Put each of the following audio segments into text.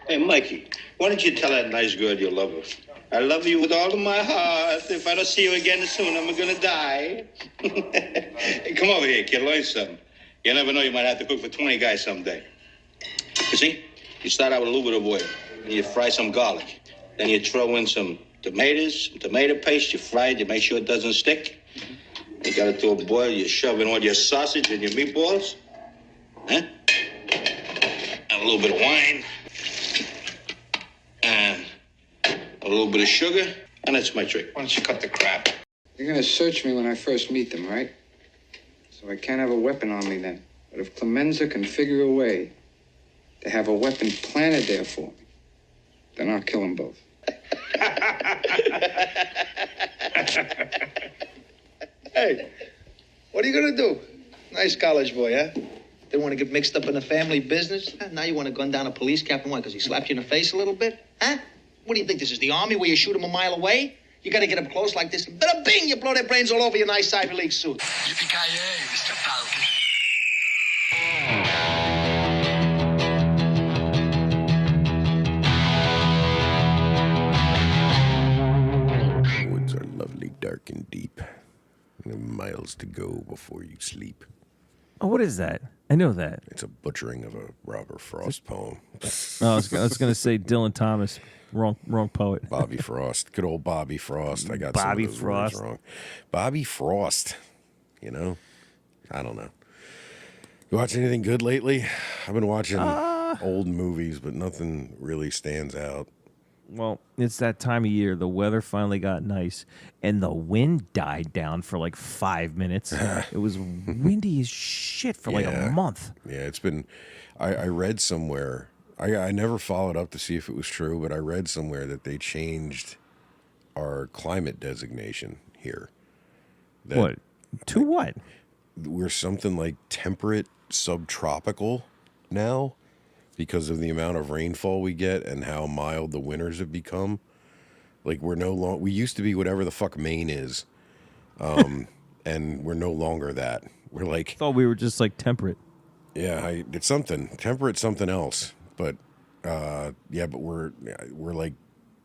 Hey, Mikey, why don't you tell that nice girl you love her? I love you with all of my heart. If I don't see you again soon, I'm gonna die. Hey, come over here, kid. Learn something. You never know, you might have to cook for 20 guys someday. You see, you start out with a little bit of oil, and you fry some garlic. Then you throw in some tomatoes, some tomato paste. You fry it, you make sure it doesn't stick. You got it to a boil, you shove in all your sausage and your meatballs. Huh? And a little bit of wine. And a little bit of sugar. And that's my trick. Why don't you cut the crap? You're gonna search me when I first meet them, right? So I can't have a weapon on me then. But if Clemenza can figure a way to have a weapon planted there for me, then I'll kill them both. Hey, what are you gonna do? Nice college boy, huh? Didn't want to get mixed up in the family business? Huh? Now you want to gun down a police captain, why? Because he slapped you in the face a little bit? Huh? What do you think, this is the army where you shoot him a mile away? You gotta get up close like this, and bada bing, you blow their brains all over your nice Ivy League suit. Yipee-Ki-Yay, Mr. Falcon. Woods are lovely, dark and deep. There are miles to go before you sleep. Oh, what is that? I know that. It's a butchering of a Robert Frost poem. Oh, I was going to say Dylan Thomas. Wrong poet. Bobby Frost. Good old Bobby Frost. I got Bobby some of those Frost. words wrong. Bobby Frost. You know? I don't know. You watch anything good lately? I've been watching old movies, but nothing really stands out. Well, it's that time of year. The weather finally got nice, and the wind died down for like 5 minutes. It was windy as shit for like a month. Yeah, it's been... I read somewhere... I never followed up to see if it was true, but I read somewhere that they changed our climate designation here. That What? To what? We're something like temperate subtropical now because of the amount of rainfall we get and how mild the winters have become. Like we used to be whatever the fuck Maine is, and we're no longer that. We're like... I thought we were just like temperate. Yeah, it's something. Temperate something else. But but we're like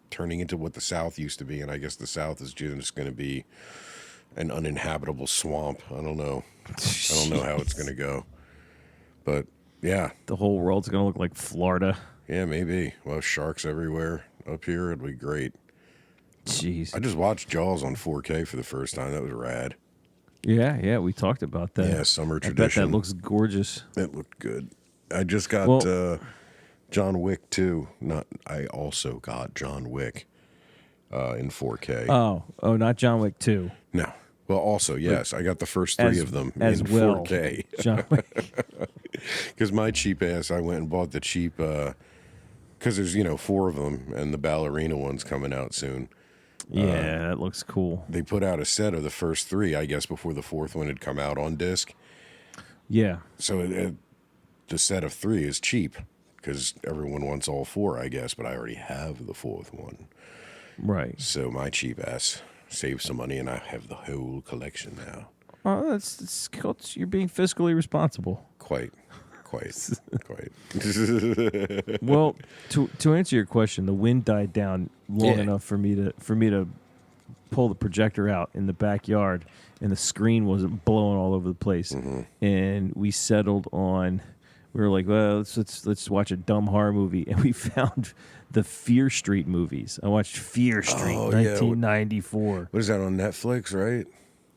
turning into what the South used to be, and I guess the South is just going to be an uninhabitable swamp. I don't know. I don't know how it's going to go. But yeah, the whole world's going to look like Florida. Yeah, maybe. Well, sharks everywhere up here. It'd be great. Jeez. I just watched Jaws on 4K for the first time. That was rad. Yeah, we talked about that. Yeah, summer tradition. I bet that looks gorgeous. It looked good. I just got John Wick 2. I also got John Wick in 4K. Oh, not John Wick 2. No. Well, also, yes, I got the first three of them in 4K. John Wick. Because my cheap ass, I went and bought the cheap, because there's, 4 of them, and the ballerina one's coming out soon. Yeah, that looks cool. They put out a set of the first 3, I guess, before the 4th one had come out on disc. Yeah. So the set of 3 is cheap because everyone wants all 4, I guess, but I already have the 4th one. Right. So my cheap ass saved some money, and I have the whole collection now. Oh, that's you're being fiscally responsible. Quite. Well, to answer your question, the wind died down long enough for me to pull the projector out in the backyard, and the screen wasn't blowing all over the place. Mm-hmm. And we settled on, we were like, well, let's watch a dumb horror movie, and we found the Fear Street movies. I watched Fear Street, 1994. What is that, on Netflix, right?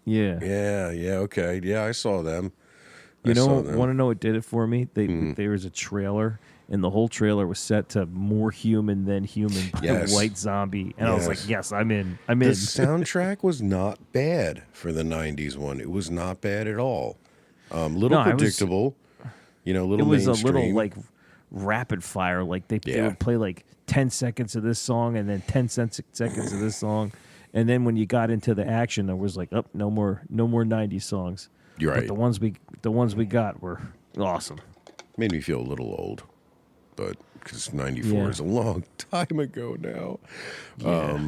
Yeah. Yeah, okay. Yeah, I saw them. Want to know what did it for me? There was a trailer, and the whole trailer was set to More Human Than Human by White Zombie. And I was like, yes, I'm in. The soundtrack was not bad for the 90s one. It was not bad at all. Little predictable. Little It was mainstream. a little, like, rapid fire. Like, they would play, like, 10 seconds of this song and then 10 seconds of this song. And then when you got into the action, it was like, no more 90s songs. You're right. But the ones we got were awesome. Made me feel a little old, but because 94 is a long time ago now. Yeah.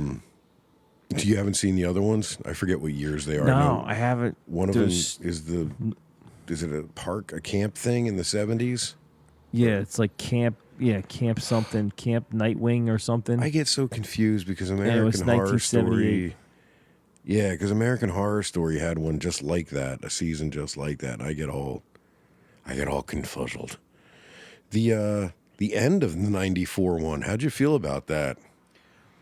You haven't seen the other ones? I forget what years they are. No, I haven't. One of them is is it a camp thing in the 70s? Yeah, it's like camp Camp something, Camp Nightwing or something. I get so confused because it was American Horror 1978. Story. Yeah, because American Horror Story had one just like that, a season just like that, and I get all confuzzled. The end of the '94 one, how'd you feel about that?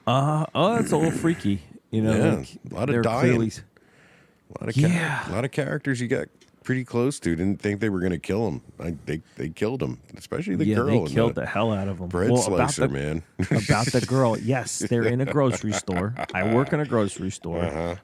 It's a little freaky. You know, Yeah, like, a lot of they're dying. clearly- A Yeah. lot of characters you got pretty close to didn't think they were going to kill him. They killed him, especially the girl. they in killed the hell out of them. bread slicer, man. About the girl, yes, they're in a grocery store. I work in a grocery store. Uh-huh.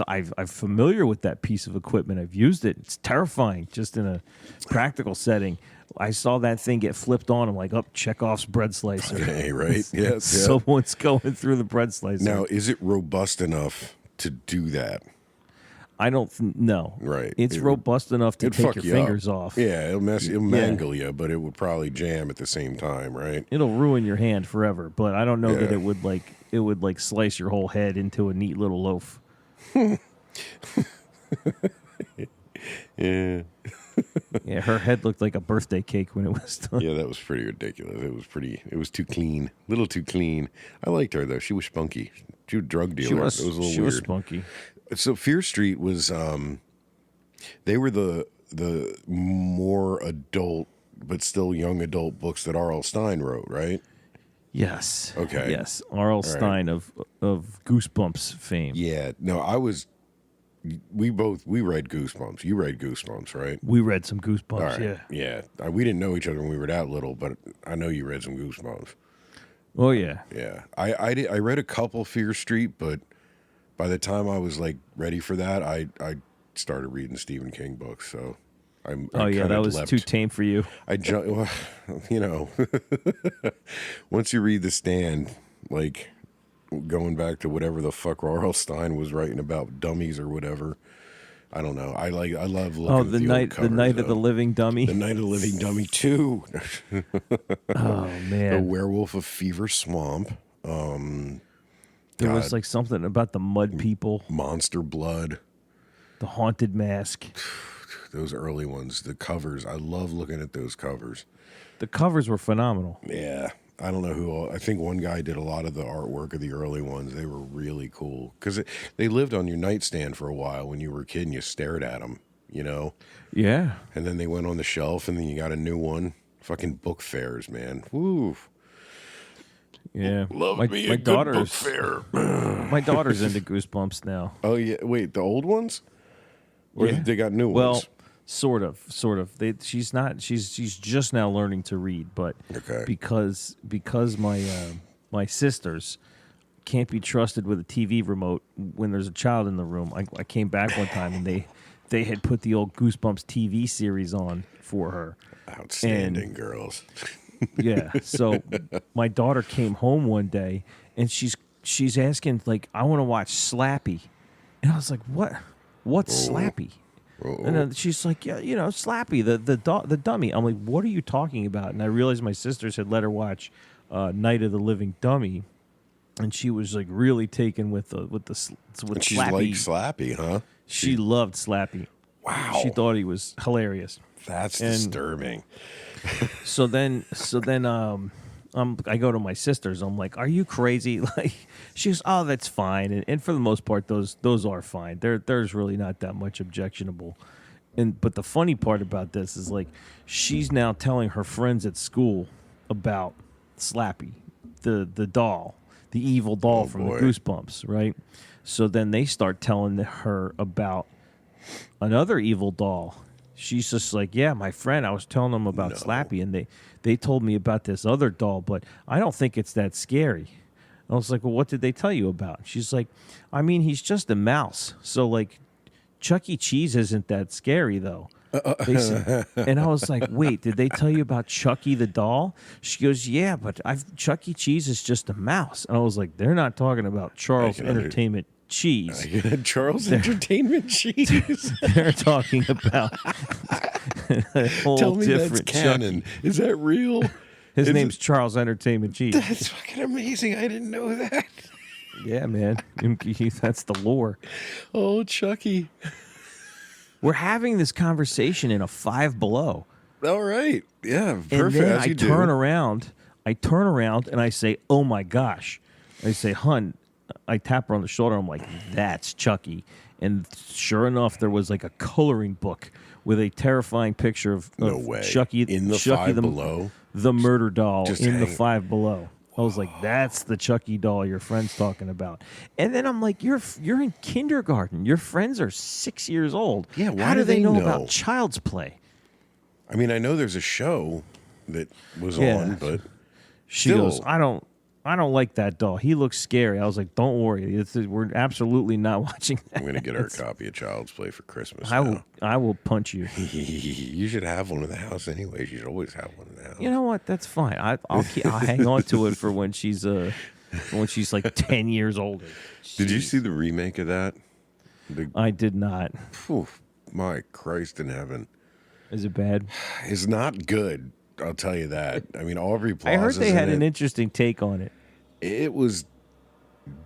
I'm familiar with that piece of equipment. I've used it. It's terrifying, just in a practical setting. I saw that thing get flipped on. I'm like, oh, Chekhov's bread slicer. Okay, right? Yes. Someone's going through the bread slicer. Now, is it robust enough to do that? I don't know. Right. It's It- robust enough to It'd take fuck your you fingers up. off. Yeah, it'll mangle you, but it would probably jam at the same time, right? It'll ruin your hand forever, but I don't know that Yeah. it would like slice your whole head into a neat little loaf. Yeah. Yeah, her head looked like a birthday cake when it was done. Yeah, that was pretty ridiculous. It was too clean. A little too clean. I liked her though. She was spunky. She was a drug dealer. She was, it was a little she weird. was spunky. So Fear Street was they were the more adult but still young adult books that R.L. Stine wrote, right? Yes. Okay. Yes. R.L. Stine of Goosebumps fame. Yeah. No, we read Goosebumps. You read Goosebumps, right? We read some Goosebumps, All right. yeah. Yeah. We didn't know each other when we were that little, but I know you read some Goosebumps. Oh, yeah. Yeah. I read a couple Fear Street, but by the time I was like ready for that, I started reading Stephen King books. So I That was too tame for you. Well, you know, once you read The Stand, like going back to whatever the fuck R.L. Stine was writing about dummies or whatever. I don't know. I love looking at The the night old covers, the night of though. the living dummy. The Night of the Living Dummy 2. Oh The man. Werewolf of Fever Swamp. There was like something about the mud people, Monster Blood. the haunted mask. Those early ones, the covers. I love looking at those covers. The covers were phenomenal. Yeah. I don't know who all, I think one guy did a lot of the artwork of the early ones. They were really cool because they lived on your nightstand for a while when you were a kid and you stared at them, you know? Yeah. And then they went on the shelf and then you got a new one. Fucking book fairs, man. Woo. Yeah. Love my, me my a good book daughter's fair. my daughter's into Goosebumps now. Oh, yeah. Wait, the old ones? Or Yeah. they got new Well, ones? sort of. She's just now learning to read, but Okay. because my sisters can't be trusted with a TV remote when there's a child in the room. I came back one time and they had put the old Goosebumps TV series on for her. Outstanding girls. Yeah. So my daughter came home one day and she's asking, like, I want to watch Slappy. And I was like, what? What's Slappy? And then she's like, yeah, you know, Slappy, the dummy. I'm like, what are you talking about? And I realized my sisters had let her watch Night of the Living Dummy, and she was like really taken with And Slappy. she's like Slappy, huh? She loved Slappy. Wow. She thought he was hilarious. That's And- disturbing. So then I go to my sisters. I'm like, "Are you crazy?" Like, she goes, "Oh, that's fine." And for the most part, those are fine. There's really not that much objectionable. But the funny part about this is, like, she's now telling her friends at school about Slappy, the doll, the evil doll from the boy. Goosebumps, right? So then they start telling her about another evil doll. She's just like, yeah, my friend, I was telling them about Slappy, and they told me about this other doll, but I don't think it's that scary. I was like, well, what did they tell you about? She's like, I mean, he's just a mouse. So, like, Chuck E. Cheese isn't that scary, though. They said, and I was like, wait, did they tell you about Chucky the doll? She goes, yeah, but Chuck E. Cheese is just a mouse. And I was like, they're not talking about Charles Entertainment Cheese. Charles Entertainment Cheese. They're talking about a whole Tell me that's different canon. Chucky. Is that real? His Is name's Charles Entertainment Cheese. That's fucking amazing. I didn't know that. Yeah, man. That's the lore. Oh, Chucky. We're having this conversation in a Five Below. All right. Yeah. Perfect. And then as I you turn do. around. I turn around and I say, "Oh my gosh!" I say, "Hun." I tap her on the shoulder. I'm like, "That's Chucky." And sure enough, there was like a coloring book with a terrifying picture of No way. Chucky In the Chucky Five Below? the murder doll Just in the hang- Five Below. I was like, "That's the Chucky doll your friend's talking about." And then I'm like, "You're in kindergarten. Your friends are 6 years old. Yeah, why How do do they they know know? about Child's Play?" I mean, I know there's a show that was Yeah. on, but She Still. goes, I don't like that doll. He looks scary. I was like, "Don't worry. We're absolutely not watching that." I'm gonna get her a copy of Child's Play for Christmas. I will punch you. You should have one in the house anyways. You should always have one in the house. You know what? That's fine. I'll hang on to it for when she's like 10 years older. Did you Jeez. see the remake of that? I did not. Phew, my Christ in heaven. Is it bad? It's not good. I'll tell you that. I mean, Aubrey I Plaza's heard they had in an it. interesting take on it. It was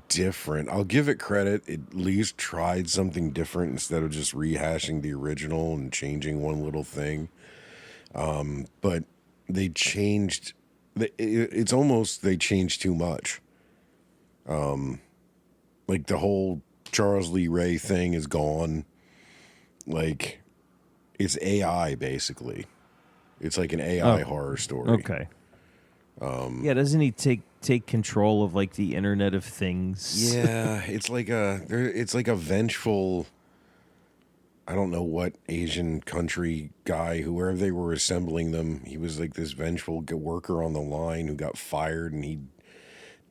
different. I'll give it credit. It at least tried something different instead of just rehashing the original and changing one little thing. But they changed. It's almost they changed too much. Like the whole Charles Lee Ray thing is gone. Like it's AI basically. It's like an AI horror story. Okay. Yeah, doesn't he take control of like the Internet of Things? Yeah, it's like a vengeful. I don't know what Asian country guy, whoever they were assembling them, he was like this vengeful worker on the line who got fired, and he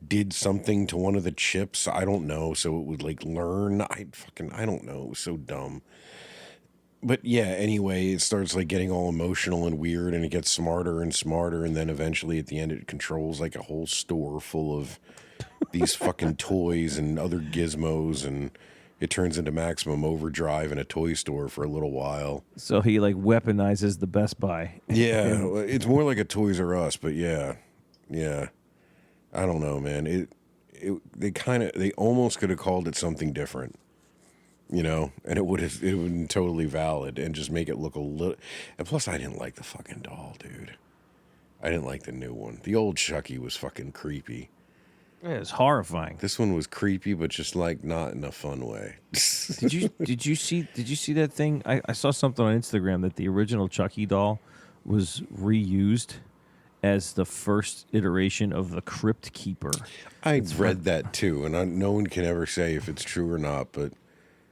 did something to one of the chips. I don't know, so it would like learn. I don't know. It was so dumb. But yeah, anyway, it starts like getting all emotional and weird, and it gets smarter and smarter, and then eventually at the end it controls like a whole store full of these fucking toys and other gizmos, and it turns into Maximum Overdrive in a toy store for a little while. So he like weaponizes the Best Buy. Yeah, it's more like a Toys R Us, but yeah. I don't know, man. They almost could have called it something different. And it would have been totally valid and just make it look a little. And plus, I didn't like the fucking doll, dude. I didn't like the new one. The old Chucky was fucking creepy. Yeah, it's horrifying. This one was creepy, but just like not in a fun way. Did you see that thing? I saw something on Instagram that the original Chucky doll was reused as the first iteration of the Crypt Keeper. I read that too, and no one can ever say if it's true or not, but.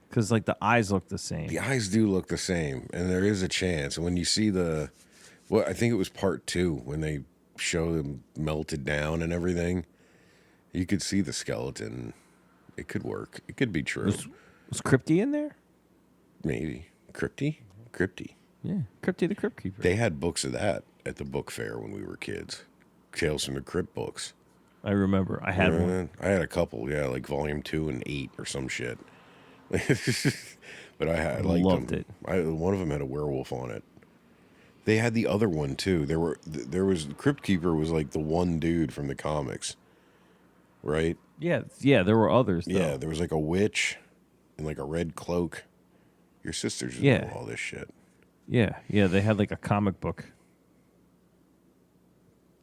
Because like the eyes look the same. The eyes do look the same, and there is a chance. When you see I think it was part 2 when they show them melted down and everything, you could see the skeleton. It could work. It could be true. Was Crypty in there? Maybe. Crypty? Yeah, Crypty the Crypt Keeper. They had books of that at the book fair when we were kids. Tales from the Crypt books. I remember. I had one. I had a couple, yeah, like volume 2 and 8 or some shit. But I liked them. It. One of them had a werewolf on it. They had the other one too. There was Crypt Keeper was like the one dude from the comics, right? Yeah. There were others. Though. Yeah, there was like a witch in like a red cloak. Your sisters just know all this shit. Yeah. They had like a comic book.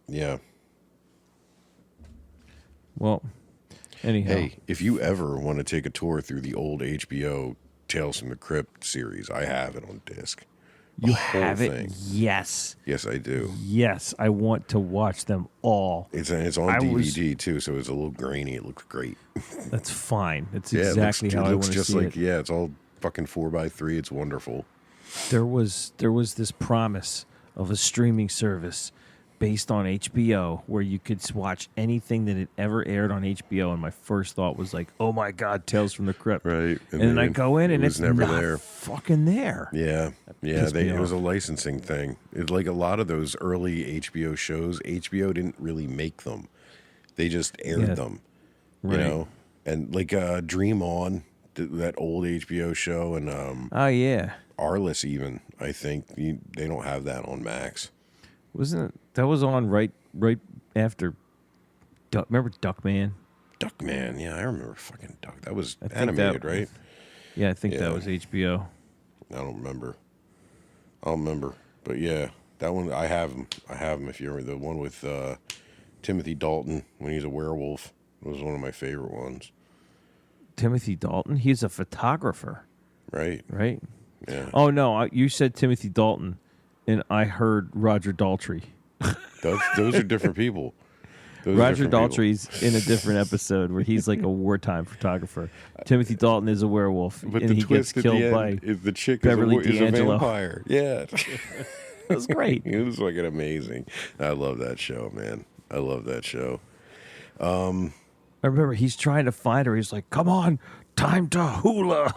Yeah. Well, anyhow. Hey, if you ever want to take a tour through the old HBO Tales from the Crypt series, I have it on disc. You have it? Yes. Yes, I do. Yes, I want to watch them all. It's on DVD too, so it's a little grainy. It looks great. That's fine. It's Yeah, exactly how I want to just see like it. yeah, it's all fucking 4x3. It's wonderful. There was this promise of a streaming service based on HBO where you could watch anything that had ever aired on HBO, and my first thought was like, "Oh my God, Tales from the Crypt!" Right, and then I go in and it's never not there. fucking there. Yeah, pissed me it was a off. licensing thing. It's like a lot of those early HBO shows. HBO didn't really make them; they just aired them. Right. And like Dream On, that old HBO show, and Oh yeah, Arliss even. I think they don't have that on Max. wasn't it? That was on right after. Remember Duckman? Duckman, yeah, I remember fucking Duck. That was I think animated, that- right? Yeah, I think Yeah. that was HBO. I don't remember. I'll remember, but yeah, That one, I have him. If you remember the one with Timothy Dalton when he's a werewolf, was one of my favorite ones. Timothy Dalton? He's a photographer. Right. Right? Yeah. Oh, no. You said Timothy Dalton, and I heard Roger Daltrey. Those are different people. Roger Daltrey's in a different episode where he's like a wartime photographer. Timothy Dalton is a werewolf, But and the he twist gets at killed the by end is the chick Beverly is a D'Angelo. vampire. Yeah. That was great. It was fucking amazing. I love that show, man. I love that show. I remember he's trying to find her. He's like, "Come on, time to hula."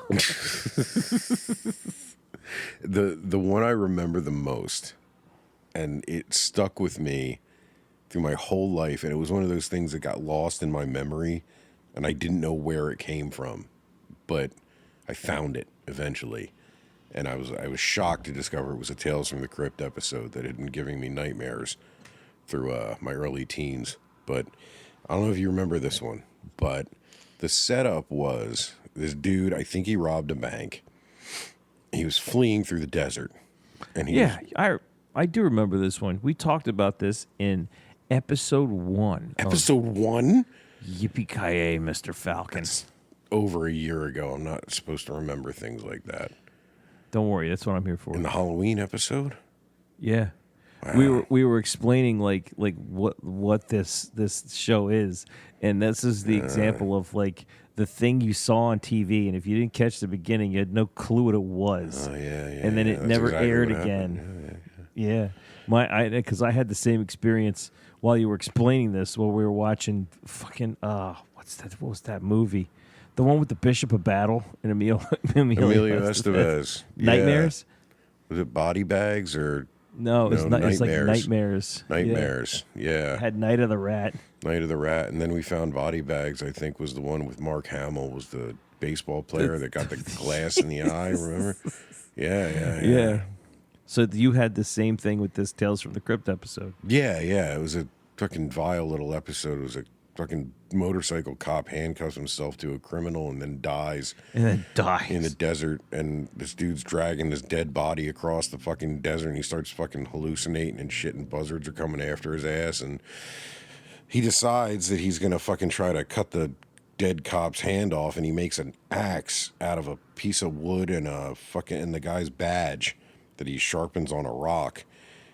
The one I remember the most, and it stuck with me through my whole life, and it was one of those things that got lost in my memory, and I didn't know where it came from, but I found it eventually, and I was shocked to discover it was a Tales from the Crypt episode that had been giving me nightmares through my early teens. But I don't know if you remember this one, but the setup was this dude, I think he robbed a bank. He was fleeing through the desert. And I do remember this one. We talked about this in episode 1. Episode 1? Yipee-Ki-Yay, Mr. Falcon. That's over a year ago. I'm not supposed to remember things like that. Don't worry, that's what I'm here for. In the Halloween episode? Yeah. Wow. We were explaining like what this show is, and this is the example of like the thing you saw on TV, and if you didn't catch the beginning, you had no clue what it was. Oh, yeah. And then it That's never exactly aired what happened. again. Yeah. Because I had the same experience while you were explaining this while we were watching fucking what was that movie? The one with the Bishop of Battle and Emilio Estevez. Nightmares? Was it Body Bags or No, it's like Nightmares. Nightmares. Yeah. Had Night of the Rat. Night of the Rat, and then we found Body Bags. I think was the one with Mark Hamill, was the baseball player that got the glass in the eye. Remember? Yeah. So you had the same thing with this Tales from the Crypt episode. Yeah. It was a fucking vile little episode. It was a fucking motorcycle cop handcuffs himself to a criminal and then dies. And then dies. In the desert, and this dude's dragging his dead body across the fucking desert, and he starts fucking hallucinating and shit, and buzzards are coming after his ass, and he decides that he's gonna fucking try to cut the dead cop's hand off, and he makes an axe out of a piece of wood and the guy's badge that he sharpens on a rock,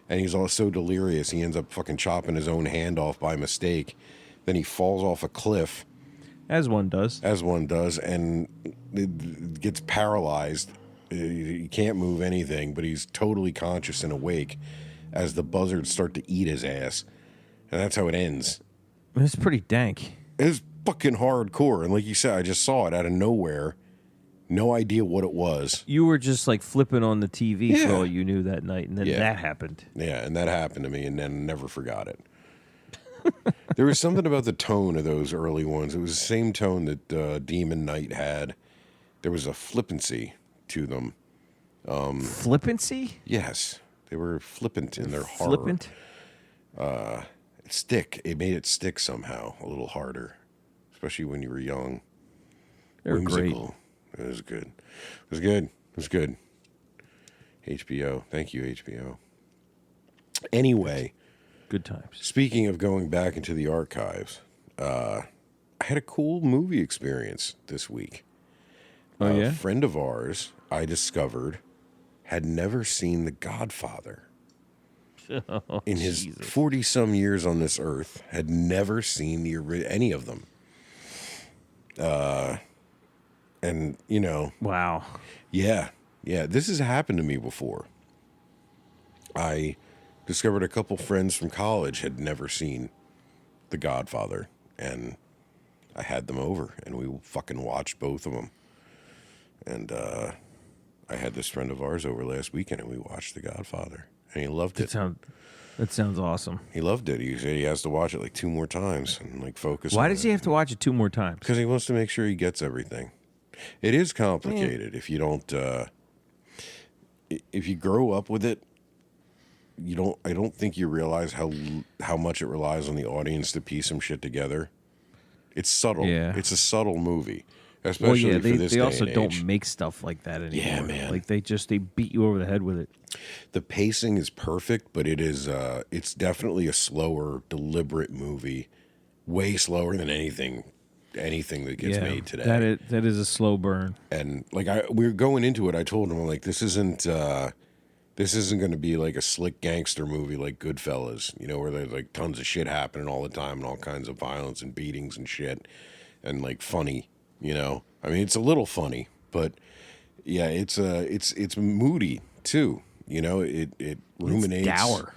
and he's all so delirious he ends up fucking chopping his own hand off by mistake. Then he falls off a cliff. As one does, and it gets paralyzed. He can't move anything, but he's totally conscious and awake as the buzzards start to eat his ass. And that's how it ends. It's pretty dank. It's fucking hardcore. And like you said, I just saw it out of nowhere. No idea what it was. You were just like flipping on the TV for all you knew that night, and then that happened. Yeah, and that happened to me, and then never forgot it. There was something about the tone of those early ones. It was the same tone that Demon Knight had. There was a flippancy to them. Flippancy? Yes. They were flippant in their horror. Flippant? It made it stick somehow a little harder, especially when you were young. They were Whimsical. It was good. It was good. HBO. Thank you, HBO. Anyway. Good times. Speaking of going back into the archives, I had a cool movie experience this week. Oh, yeah? A friend of ours, I discovered, had never seen The Godfather. In his 40-some years on this earth, had never seen any of them. And, you know. Wow. Yeah. This has happened to me before. I discovered a couple friends from college had never seen The Godfather, and I had them over, and we fucking watched both of them. And I had this friend of ours over last weekend, and we watched The Godfather, and he loved it. That sounds awesome. He loved it. He said he has to watch it like 2 more times and like focus. Why on does it. he have to watch it 2 more times? Because he wants to make sure he gets everything. It is complicated if you don't. If you grow up with it, you don't. I don't think you realize how much it relies on the audience to piece some shit together. It's subtle. Yeah. It's a subtle movie, especially yeah, for this they day also and don't age. make stuff like that anymore. Yeah, man. Like they beat you over the head with it. The pacing is perfect, but it's definitely a slower, deliberate movie, way slower than anything that gets made today. That is a slow burn. And like we were going into it, I told him like this isn't going to be like a slick gangster movie like Goodfellas, where there's like tons of shit happening all the time and all kinds of violence and beatings and shit, and like funny, I mean, it's a little funny, but yeah, it's moody too. It ruminates. It's dour.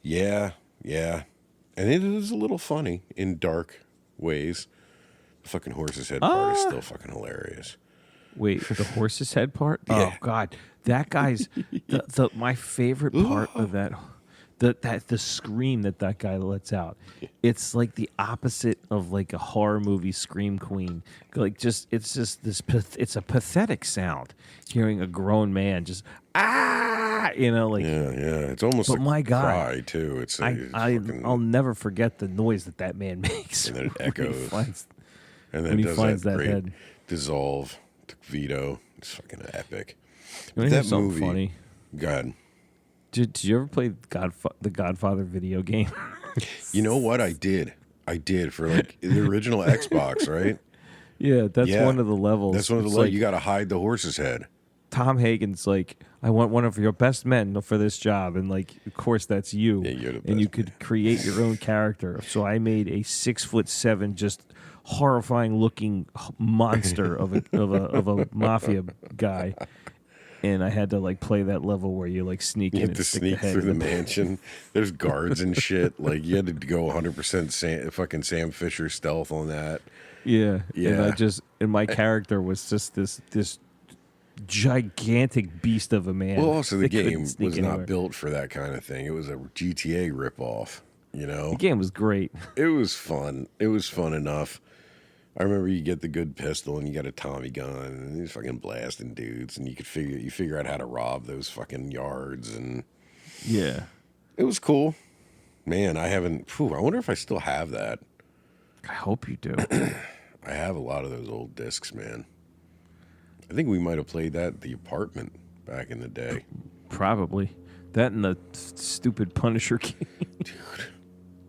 Yeah, and it is a little funny in dark ways. The fucking horse's head part is still fucking hilarious. Wait, the horse's head part? Yeah. Oh God, that guy's my favorite part of that. The scream that guy lets out, it's like the opposite of like a horror movie scream queen. Like it's just this. It's a pathetic sound. Hearing a grown man just like yeah. It's almost But a my God, cry too. It's fucking, I'll never forget the noise that man makes. and then it when he echoes. finds- and then when he does finds that great head. dissolve to Vito. It's fucking epic. You wanna hear That something movie. funny? God, Did you ever play the Godfather video game? you know what I did? I did for like the original Xbox, right? Yeah, that's Yeah. one of the levels. That's one of the It's levels. like, You got to hide the horse's head. Tom Hagen's like, I want one of your best men for this job, and like, of course, that's you. Yeah, you're the and you best could create your own character. So I made a 6'7", just horrifying looking monster of a mafia guy, and I had to like play that level where you like sneak You in had and to stick sneak the head through the in mansion. There's guards and shit. Like you had to go 100% fucking Sam Fisher stealth on that. Yeah, Yeah. And my character was just this gigantic beast of a man. Well, also the that couldn't game sneak was anywhere. not built for that kind of thing. It was a GTA ripoff. The game was great. It was fun. It was fun enough. I remember you get the good pistol and you got a Tommy gun and he's fucking blasting dudes and you figure out how to rob those fucking yards and Yeah, it was cool. Man, I wonder if I still have that. I hope you do. I have a lot of those old discs, man. I think we might have played that at the apartment back in the day. Probably that and the stupid Punisher game.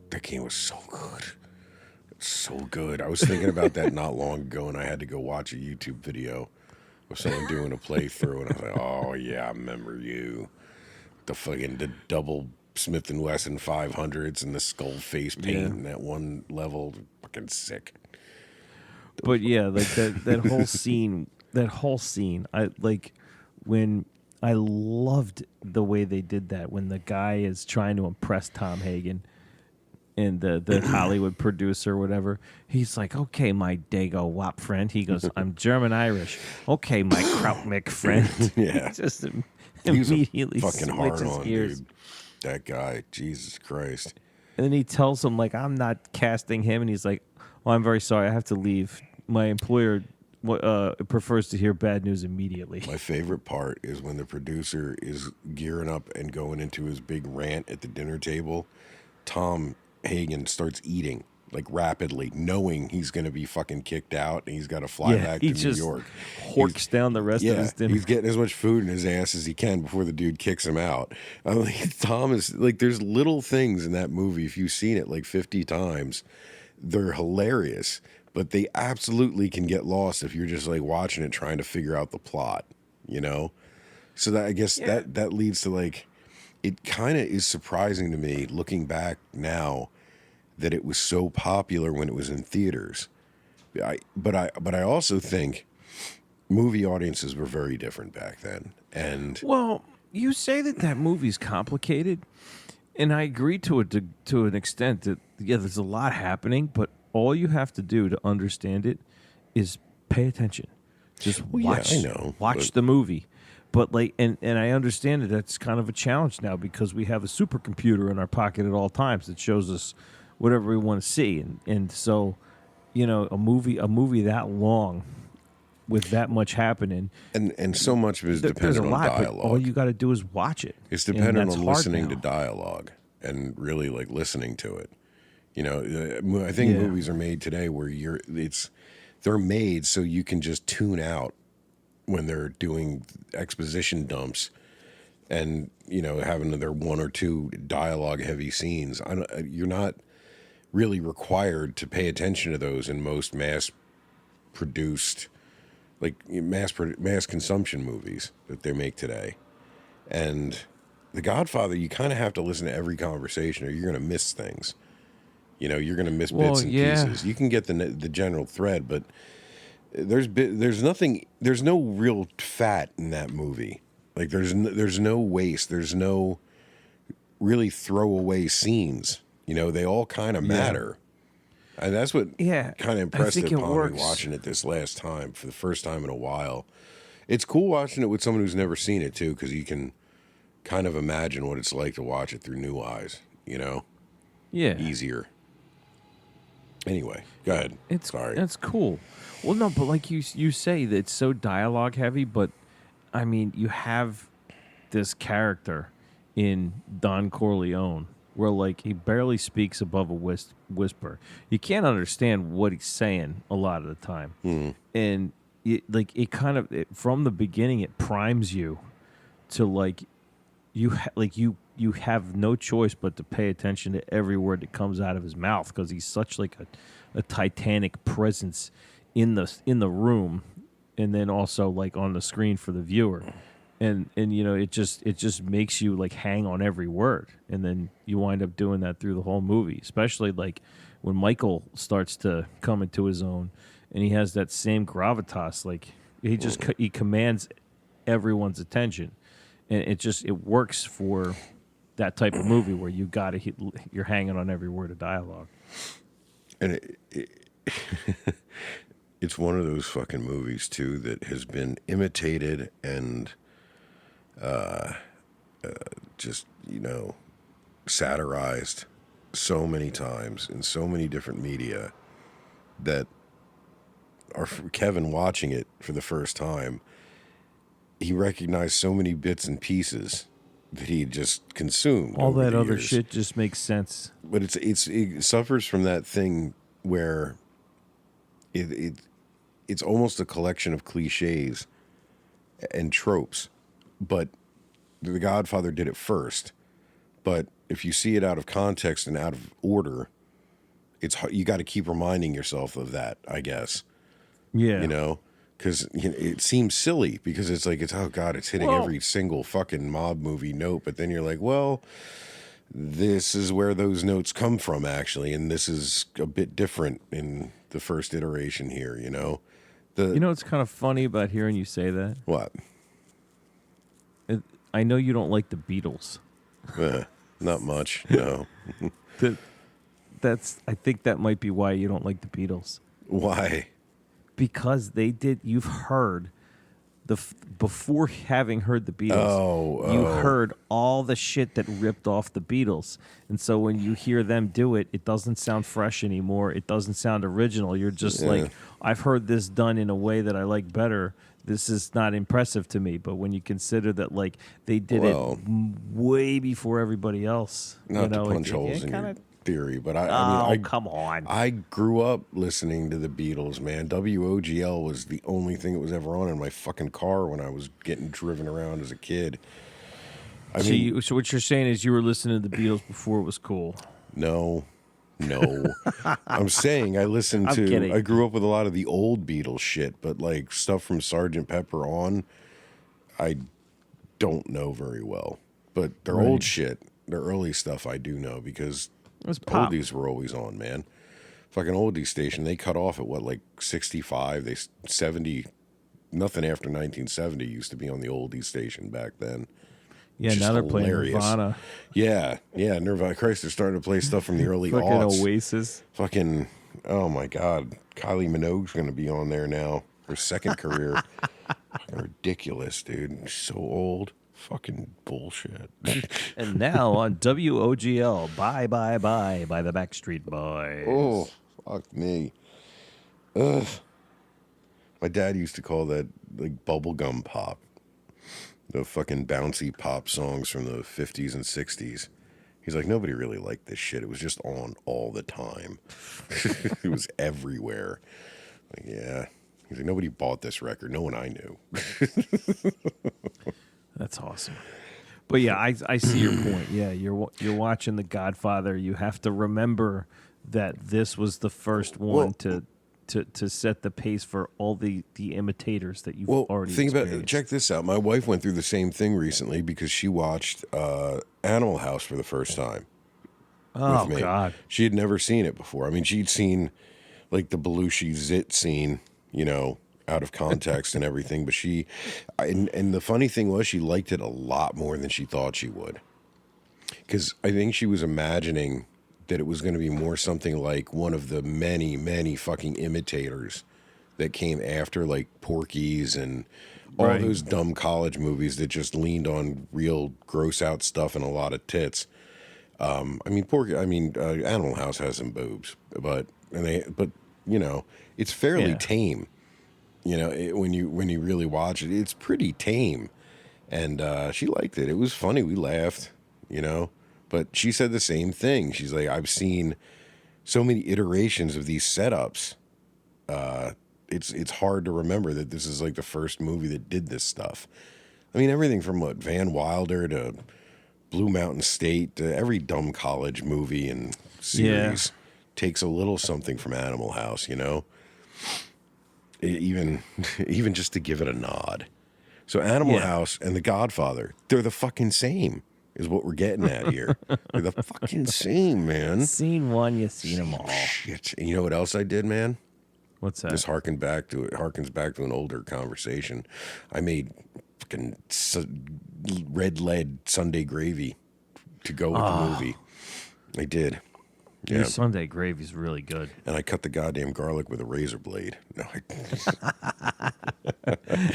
That game was so good. It's so good. I was thinking about that not long ago, and I had to go watch a YouTube video of someone doing a playthrough, and I was like, oh, yeah, I remember you. The double Smith & Wesson 500s and the skull face paint in that one level. Fucking sick. But yeah, like that whole scene. That whole scene. I loved the way they did that when the guy is trying to impress Tom Hagen. And the Hollywood producer or whatever, he's like, okay, my Dago Wop friend. He goes, I'm German-Irish. Okay, my Krautmik friend. Yeah. Just He was immediately a fucking slits his hard-on, ears. dude. That guy, Jesus Christ. And then he tells him, like, I'm not casting him. And he's like, oh, I'm very sorry. I have to leave. My employer prefers to hear bad news immediately. My favorite part is when the producer is gearing up and going into his big rant at the dinner table. Tom Hagen starts eating like rapidly, knowing he's going to be fucking kicked out and he's got to fly back to New York. Horks down the rest of his dinner. He's getting as much food in his ass as he can before the dude kicks him out. I mean, Tom is like, there's little things in that movie. If you've seen it like 50 times, they're hilarious, but they absolutely can get lost if you're just like watching it, trying to figure out the plot, So that I guess that leads to like, it kind of is surprising to me looking back now that it was so popular when it was in theaters. But I also think movie audiences were very different back then. And Well, you say that movie's complicated, and I agree to an extent that there's a lot happening, but all you have to do to understand it is pay attention. Just watch. I know, Watch but- the movie. But like, and I understand that that's kind of a challenge now because we have a supercomputer in our pocket at all times that shows us whatever we want to see, and so, a movie that long with that much happening, and so much of it is there's dependent a lot. on But dialogue. all you got to do is watch it. It's And dependent that's on hard listening to now. dialogue and really like listening to it. I think Yeah. movies are made today where they're made so you can just tune out when they're doing exposition dumps and, you know, having their one or two dialogue heavy scenes. You're not really required to pay attention to those in most mass produced, like mass consumption movies that they make today. And The Godfather, you kind of have to listen to every conversation or you're going to miss things. You know, you're going to miss bits and pieces. You can get the general thread, but there's no real fat in that movie. Like there's no waste. There's no really throwaway scenes. You know, they all kind of matter. And that's what kind of impressed upon me watching it this last time for the first time in a while. It's cool watching it with someone who's never seen it too, because you can kind of imagine what it's like to watch it through new eyes. You know, easier. Anyway, go ahead. Sorry. That's cool. Well, no, but like you say, that it's so dialogue heavy, but I mean, you have this character in Don Corleone where like he barely speaks above a whisper. You can't understand what he's saying a lot of the time, and from the beginning it primes you to like you have no choice but to pay attention to every word that comes out of his mouth because he's such like a titanic presence in the room, and then also like on the screen for the viewer, and you know it just makes you like hang on every word, and then you wind up doing that through the whole movie, especially like when Michael starts to come into his own, and he has that same gravitas, like he commands everyone's attention, and it works for that type of movie where you're hanging on every word of dialogue. And it's one of those fucking movies too that has been imitated and just, you know, satirized so many times in so many different media that Kevin watching it for the first time, he recognized so many bits and pieces that he just consumed. All that other years. shit just makes sense. But it suffers from that thing where it's almost a collection of cliches and tropes. But The Godfather did it first. But if you see it out of context and out of order, you got to keep reminding yourself of that, I guess. Yeah. You know? Because it seems silly because it's like, oh, God, it's hitting every single fucking mob movie note. But then you're like, well, this is where those notes come from, actually. And this is a bit different in the first iteration here, you know? You know what's kind of funny about hearing you say that? What? I know you don't like the Beatles. Not much, no. I think that might be why you don't like the Beatles. Why? Because you've heard before having heard the Beatles, you heard all the shit that ripped off the Beatles. And so when you hear them do it, it doesn't sound fresh anymore. It doesn't sound original. You're just like, I've heard this done in a way that I like better. This is not impressive to me. But when you consider that, like, they did it way before everybody else. Not to punch holes in your theory, but I mean, come on. I grew up listening to the Beatles, man. WOGL was the only thing that was ever on in my fucking car when I was getting driven around as a kid. So what you're saying is you were listening to the Beatles before it was cool? No. I'm saying I grew up with a lot of the old Beatles shit, but like stuff from Sgt. Pepper on, I don't know very well. But their old shit, their early stuff I do know because oldies were always on, man. Fucking oldies station, they cut off at what, like 65? 70, nothing after 1970 used to be on the oldies station back then. Yeah, now they're playing Nirvana. Yeah, Nirvana. Christ, they're starting to play stuff from the early fucking aughts. Oasis. Fucking, oh my God. Kylie Minogue's going to be on there now. Her second career. Ridiculous, dude. So old. Fucking bullshit. And now on WOGL, Bye Bye Bye by the Backstreet Boys. Oh, fuck me. Ugh. My dad used to call that like bubblegum pop. The fucking bouncy pop songs from the 50s and 60s. He's like, nobody really liked this shit. It was just on all the time. It was everywhere. Like, yeah. He's like, nobody bought this record. No one I knew. That's awesome. But yeah, I see your point. Yeah, you're watching The Godfather. You have to remember that this was the first one to set the pace for all the imitators that you've already think about it. experienced. Check this out. My wife went through the same thing recently because she watched Animal House for the first time. Oh, with me. God. She had never seen it before. I mean, she'd seen like the Belushi zit scene, you know, out of context and everything, but and the funny thing was she liked it a lot more than she thought she would. Because I think she was imagining that it was going to be more something like one of the many, many fucking imitators that came after, like Porky's and all Right. those dumb college movies that just leaned on real gross out stuff and a lot of tits. Animal House has some boobs, but you know, it's fairly Yeah. tame. You know, when you really watch it, it's pretty tame. And she liked it. It was funny. We laughed, you know. But she said the same thing. She's like, I've seen so many iterations of these setups. It's hard to remember that this is like the first movie that did this stuff. I mean, everything from Van Wilder to Blue Mountain State to every dumb college movie and series takes a little something from Animal House, you know. Even just to give it a nod. So Animal House and The Godfather, they're the fucking same, is what we're getting at here. They're the fucking same, man. Seen one, you seen them all. Shit. And you know what else I did, man? What's that? This harkens back to an older conversation. I made fucking red lead Sunday gravy to go with the movie. I did. Your Yeah. Sunday gravy's really good. And I cut the goddamn garlic with a razor blade. No,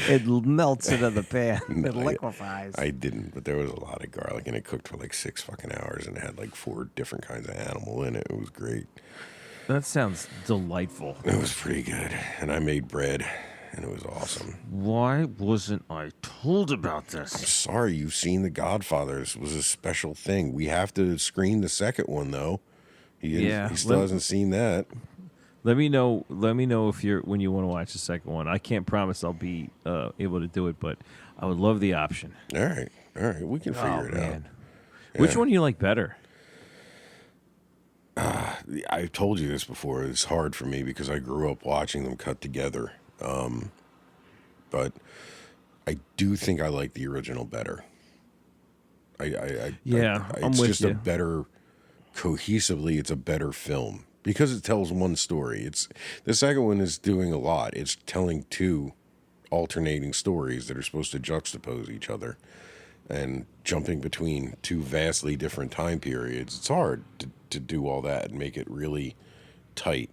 It melts into the pan. It liquefies. I didn't, but there was a lot of garlic, and it cooked for like 6 fucking hours, and it had like 4 different kinds of animal in it. It was great. That sounds delightful. It was pretty good. And I made bread, and it was awesome. Why wasn't I told about this? Sorry, you've seen The Godfather. This was a special thing. We have to screen the second one, though. He still hasn't seen that. Let me know if when you want to watch the second one. I can't promise I'll be able to do it, but I would love the option. All right. We can figure it out. Which one do you like better? I've told you this before. It's hard for me because I grew up watching them cut together. But I do think I like the original better. I'm it's with just you. a better, cohesively, it's a better film because it tells one story. The second one is doing a lot. It's telling 2 alternating stories that are supposed to juxtapose each other and jumping between 2 vastly different time periods. It's hard to do all that and make it really tight.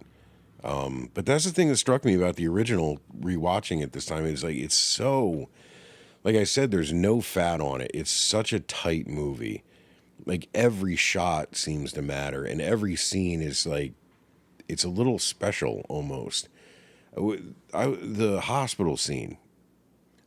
But that's the thing that struck me about the original rewatching it this time. It's like, it's so, like I said, there's no fat on it. It's such a tight movie. Like every shot seems to matter and every scene is like, it's a little special almost. The hospital scene.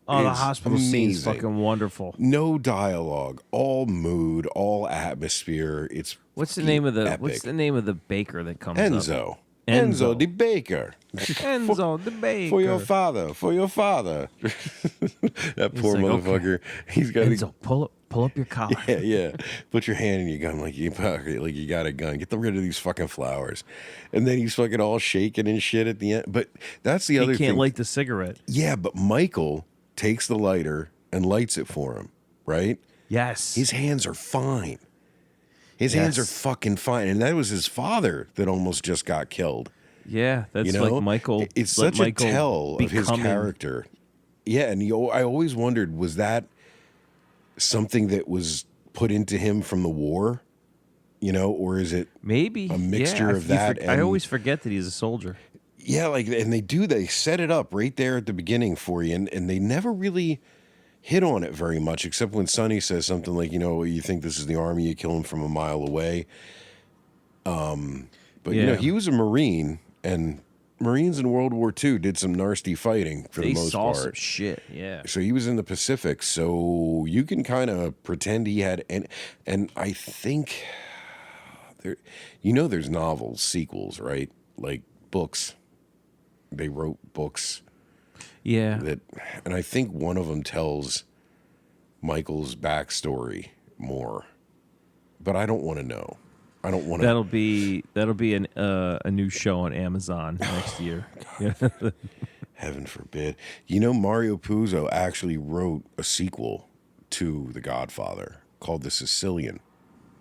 Oh, the is hospital scene's amazing. fucking wonderful. No dialogue, all mood, all atmosphere. It's What's the name of the epic. baker that comes up? Enzo Enzo. the baker. Enzo the baker. For your father. That poor like, motherfucker. He's got Enzo, pull up your collar. yeah. Put your hand in your gun like you got a gun. Get rid of these fucking flowers. And then he's fucking all shaking and shit at the end. But that's the other He thing. can't light the cigarette. Yeah, but Michael takes the lighter and lights it for him, right? Yes. His hands are fine. His hands are fucking fine. And that was his father that almost just got killed. Yeah, that's You know? like Michael. It's like such Michael a tell of his becoming- character. Yeah, and I always wondered, was that something that was put into him from the war? You know, or is it Maybe a mixture of you that I and- always forget that he's a soldier. Yeah, and they set it up right there at the beginning for you, and they never really hit on it very much, except when Sonny says something like, you know, you think this is the army, you kill him from a mile away. But you know, he was a Marine, and Marines in World War II did some nasty fighting for They the most saw some part. shit. Yeah. So he was in the Pacific, so you can kind of pretend he had, and I think there's novels, sequels, right? Like books. they wrote books Yeah. that, and I think one of them tells Michael's backstory more, but I don't want to know. I don't want to. That'll be a new show on Amazon next year. Yeah. Heaven forbid. You know, Mario Puzo actually wrote a sequel to The Godfather called The Sicilian.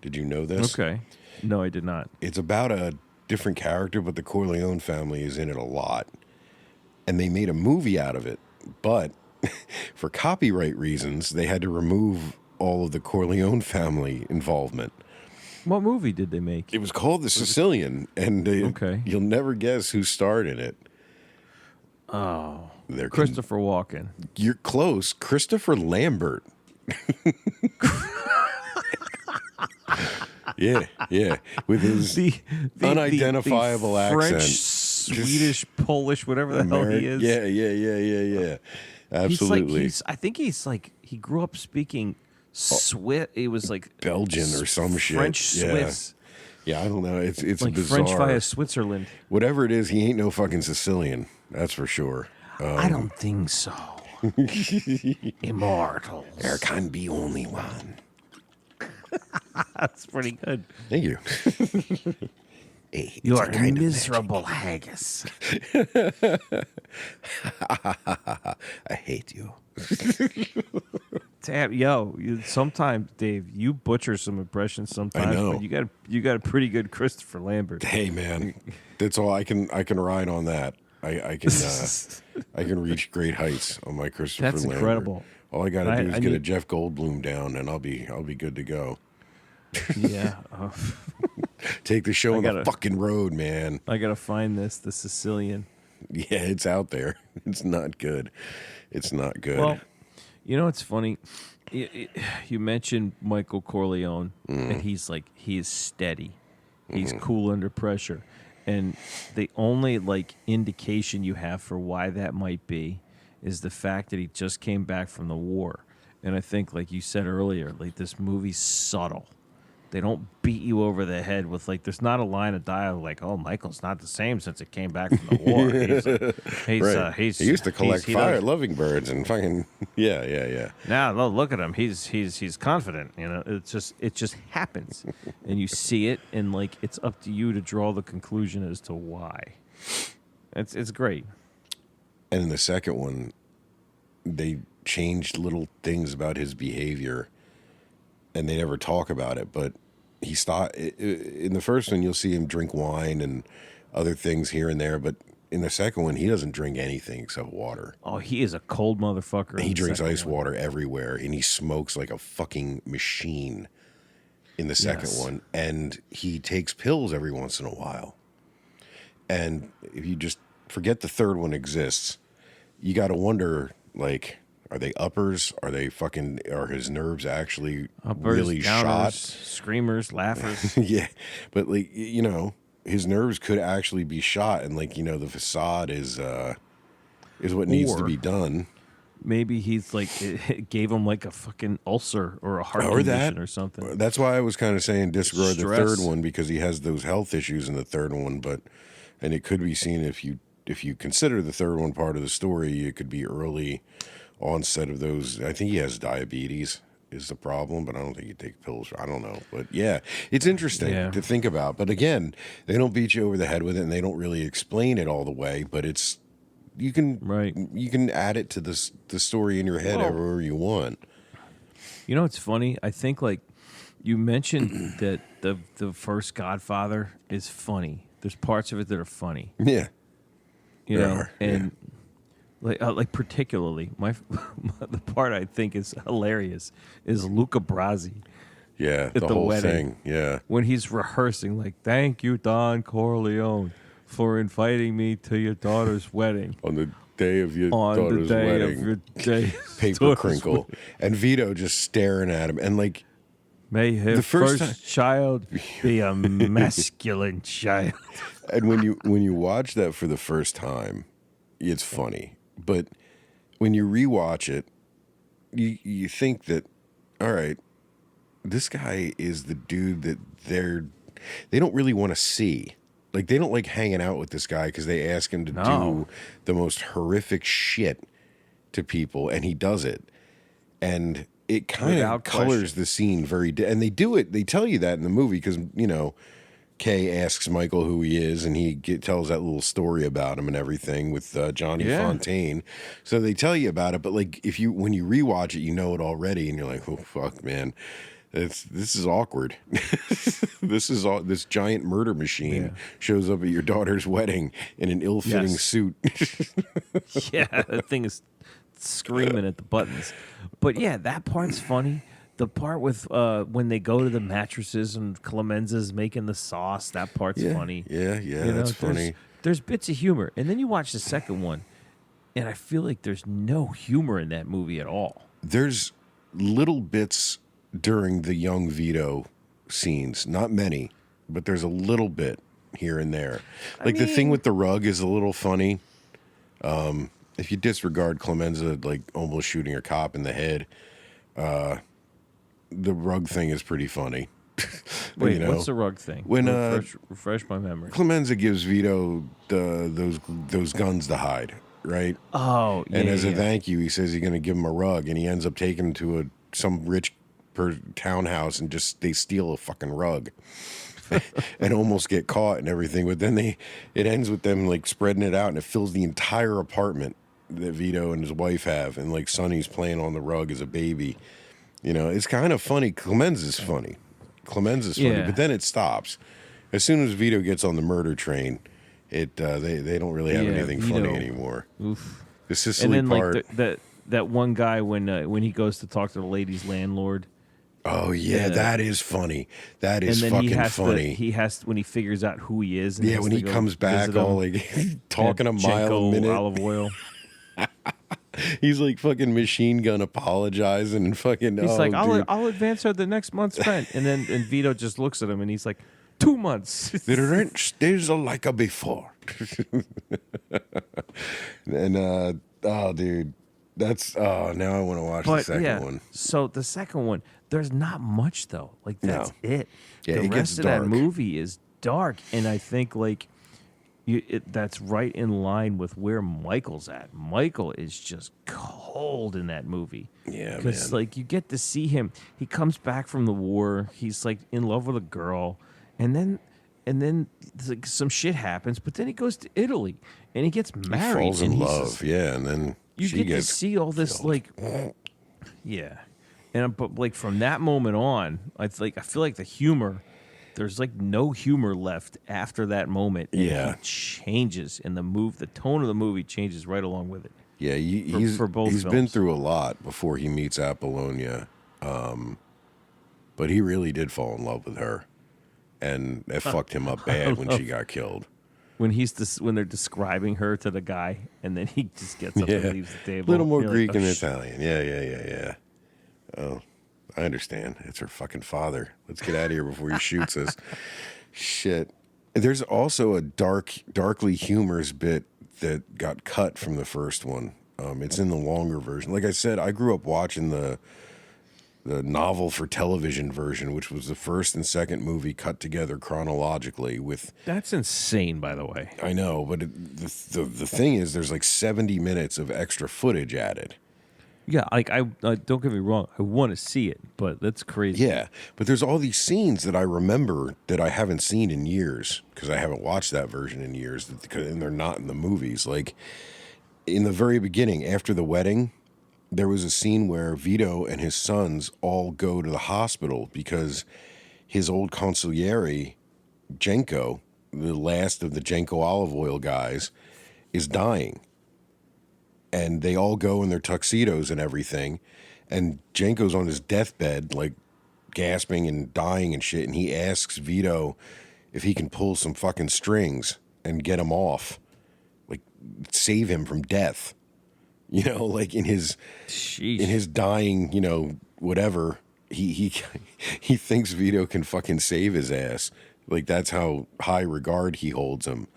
Did you know this? Okay. No, I did not. It's about a different character, but the Corleone family is in it a lot. And they made a movie out of it. But for copyright reasons, they had to remove all of the Corleone family involvement. What movie did they make? It was called The Sicilian, and Okay. you'll never guess who starred in it. Oh, They're Christopher Walken. You're close. Christopher Lambert. Yeah, with his The unidentifiable the accent. French, Swedish, Polish, whatever the hell he is. Yeah. Absolutely. I think he grew up speaking Swiss. It was like Belgian or some shit. French Yeah. Swiss. Yeah, I don't know. It's Like bizarre. French via Switzerland. Whatever it is, he ain't no fucking Sicilian. That's for sure. I don't think so. Immortals. There can be only one. That's pretty good. Thank you. Hey, You it's are a kind of miserable haggis. I hate you. Damn, sometimes Dave, you butcher some impressions sometimes. I know. But you got a pretty good Christopher Lambert. Hey, man, that's all I can ride on that. I can reach great heights on my Christopher That's Lambert. incredible. All I got to do is I get a need- Jeff Goldblum down, and I'll be good to go. Yeah. Take the show on the gotta- fucking road, man. I got to find the Sicilian. Yeah, it's out there. It's not good. It's not good. Well, you know what's funny? You mentioned Michael Corleone, and he is steady. He's cool under pressure. And the only indication you have for why that might be is the fact that he just came back from the war. And I think, like you said earlier, this movie's subtle. They don't beat you over the head with there's not a line of dialogue like, "Oh, Michael's not the same since it came back from the war." Right. He used to collect fire loving birds and fucking yeah. Now look at him. He's confident. It just happens, and you see it, and it's up to you to draw the conclusion as to why. It's great. And in the second one, they changed little things about his behavior, and they never talk about it. But he stopped. In the first one, you'll see him drink wine and other things here and there. But in the second one, he doesn't drink anything except water. Oh, he is a cold motherfucker. He drinks ice one. water everywhere, and he smokes like a fucking machine in the second Yes. one. And he takes pills every once in a while. And if you just forget the third one exists, you got to wonder, are they uppers? Are his nerves actually Uppers, really downers, shot? screamers, laughers. Yeah. But, his nerves could actually be shot, and, the facade is what needs to Or- be done. Maybe he's it gave him a fucking ulcer or a heart Or condition that. or something. That's why I was kind of saying disregard the Stress. third one, because he has those health issues in the third one. And it could be seen if you consider the third one part of the story, it could be early onset of those. I think he has diabetes is the problem, but I don't think he takes pills. I don't know, but yeah, it's interesting to think about. But again, they don't beat you over the head with it, and they don't really explain it all the way. But you can add it to the story in your head however you want. You know what's funny? I think you mentioned that the first Godfather is funny. There's parts of it that are funny. Yeah, You There know, are, and particularly the part I think is hilarious is Luca Brasi yeah, at the whole wedding. thing. Yeah, when he's rehearsing, "Thank you, Don Corleone, for inviting me to your daughter's wedding on the day of your on the daughter's day wedding. of your day." Paper crinkle, and Vito just staring at him, and May her The first first child be a masculine child. and when you watch that for the first time, it's funny. But when you rewatch it, you think that, all right, this guy is the dude that they don't really want to see. Like, they don't like hanging out with this guy because they ask him to do the most horrific shit to people, and he does it. And it kind of colors the scene very... and they do it, they tell you that in the movie because, you know, Kay asks Michael who he is, and he tells that little story about him and everything with Johnny Fontaine. So they tell you about it, but like when you rewatch it, you know it already, and you're like, oh fuck, man, this is awkward. This giant murder machine shows up at your daughter's wedding in an ill-fitting suit. Yeah, that thing is screaming at the buttons. But yeah, that part's funny. The part with when they go to the mattresses and Clemenza's making the sauce, that part's funny. Yeah, that's funny. There's bits of humor. And then you watch the second one, and I feel like there's no humor in that movie at all. There's little bits during the young Vito scenes. Not many, but there's a little bit here and there. Like the thing with the rug is a little funny. If you disregard Clemenza like almost shooting a cop in the head, the rug thing is pretty funny. Wait, you know, what's the rug thing? When refresh my memory. Clemenza gives Vito those guns to hide, right? Oh, yeah. And as a thank you, he says he's going to give him a rug, and he ends up taking him to some rich townhouse, and they steal a fucking rug, and almost get caught and everything. But then it ends with them like spreading it out, and it fills the entire apartment that Vito and his wife have, and like Sonny's playing on the rug as a baby. You know, it's kind of funny. Clemenza's funny, but then it stops. As soon as Vito gets on the murder train, they don't really have anything Vito. funny anymore. Oof. The Sicily and then part. like that one guy when he goes to talk to the lady's landlord. Oh yeah, that is funny. That is fucking funny. He has when he figures out who he is. And when he comes back all like talking a mile a minute. Olive oil. He's like fucking machine gun apologizing and fucking. He's like, I'll advance her the next month's rent, and Vito just looks at him and he's like, 2 months. The rent stays like a before. And oh, dude, that's now I want to watch the second one. So the second one, there's not much though. Like that's it. Yeah, the rest of that movie is dark, and I think like. That's right in line with where Michael's at. Michael is just cold in that movie. Yeah, because like you get to see him. He comes back from the war. He's like in love with a girl, and then like, some shit happens. But then he goes to Italy and he gets married. He falls in love, and then you get to see all this like, but like from that moment on, I feel like the humor. There's like no humor left after that moment. And it changes, and the tone of the movie changes right along with it. Yeah, he's been through a lot before he meets Apollonia, but he really did fall in love with her, and it fucked him up bad when she got killed. When they're describing her to the guy, and then he just gets up and leaves the table. A little more Greek and Italian. Yeah. Oh. I understand. It's her fucking father. Let's get out of here before he shoots us. Shit. There's also a darkly humorous bit that got cut from the first one. It's in the longer version. Like I said, I grew up watching the novel for television version, which was the first and second movie cut together chronologically with... That's insane, by the way. I know, but the thing is, there's like 70 minutes of extra footage added. Yeah, like I don't get me wrong, I want to see it, but that's crazy. Yeah, but there's all these scenes that I remember that I haven't seen in years because I haven't watched that version in years, and they're not in the movies. Like in the very beginning, after the wedding, there was a scene where Vito and his sons all go to the hospital because his old consigliere, Jenko, the last of the Jenko olive oil guys, is dying. And they all go in their tuxedos and everything. And Jenko's on his deathbed, like gasping and dying and shit. And he asks Vito if he can pull some fucking strings and get him off, like save him from death. You know, like in his dying, you know, whatever. He thinks Vito can fucking save his ass. Like that's how high regard he holds him.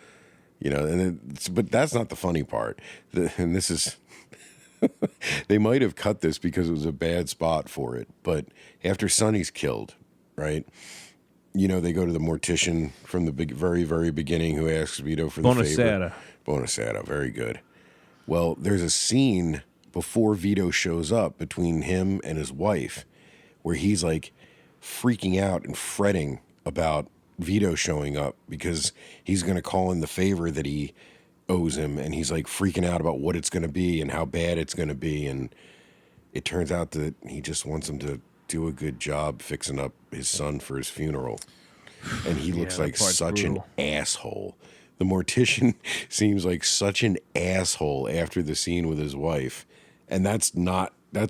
You know, but that's not the funny part. And this is, they might have cut this because it was a bad spot for it. But after Sonny's killed, right, they go to the mortician from the very, very beginning who asks Vito for the favor. Bonasera. Bonasera, very good. Well, there's a scene before Vito shows up between him and his wife where he's like freaking out and fretting about Vito showing up because he's going to call in the favor that he owes him, and he's like freaking out about what it's going to be and how bad it's going to be, and it turns out that he just wants him to do a good job fixing up his son for his funeral, and he looks like such brutal. An asshole. The mortician seems like such an asshole after the scene with his wife, and that's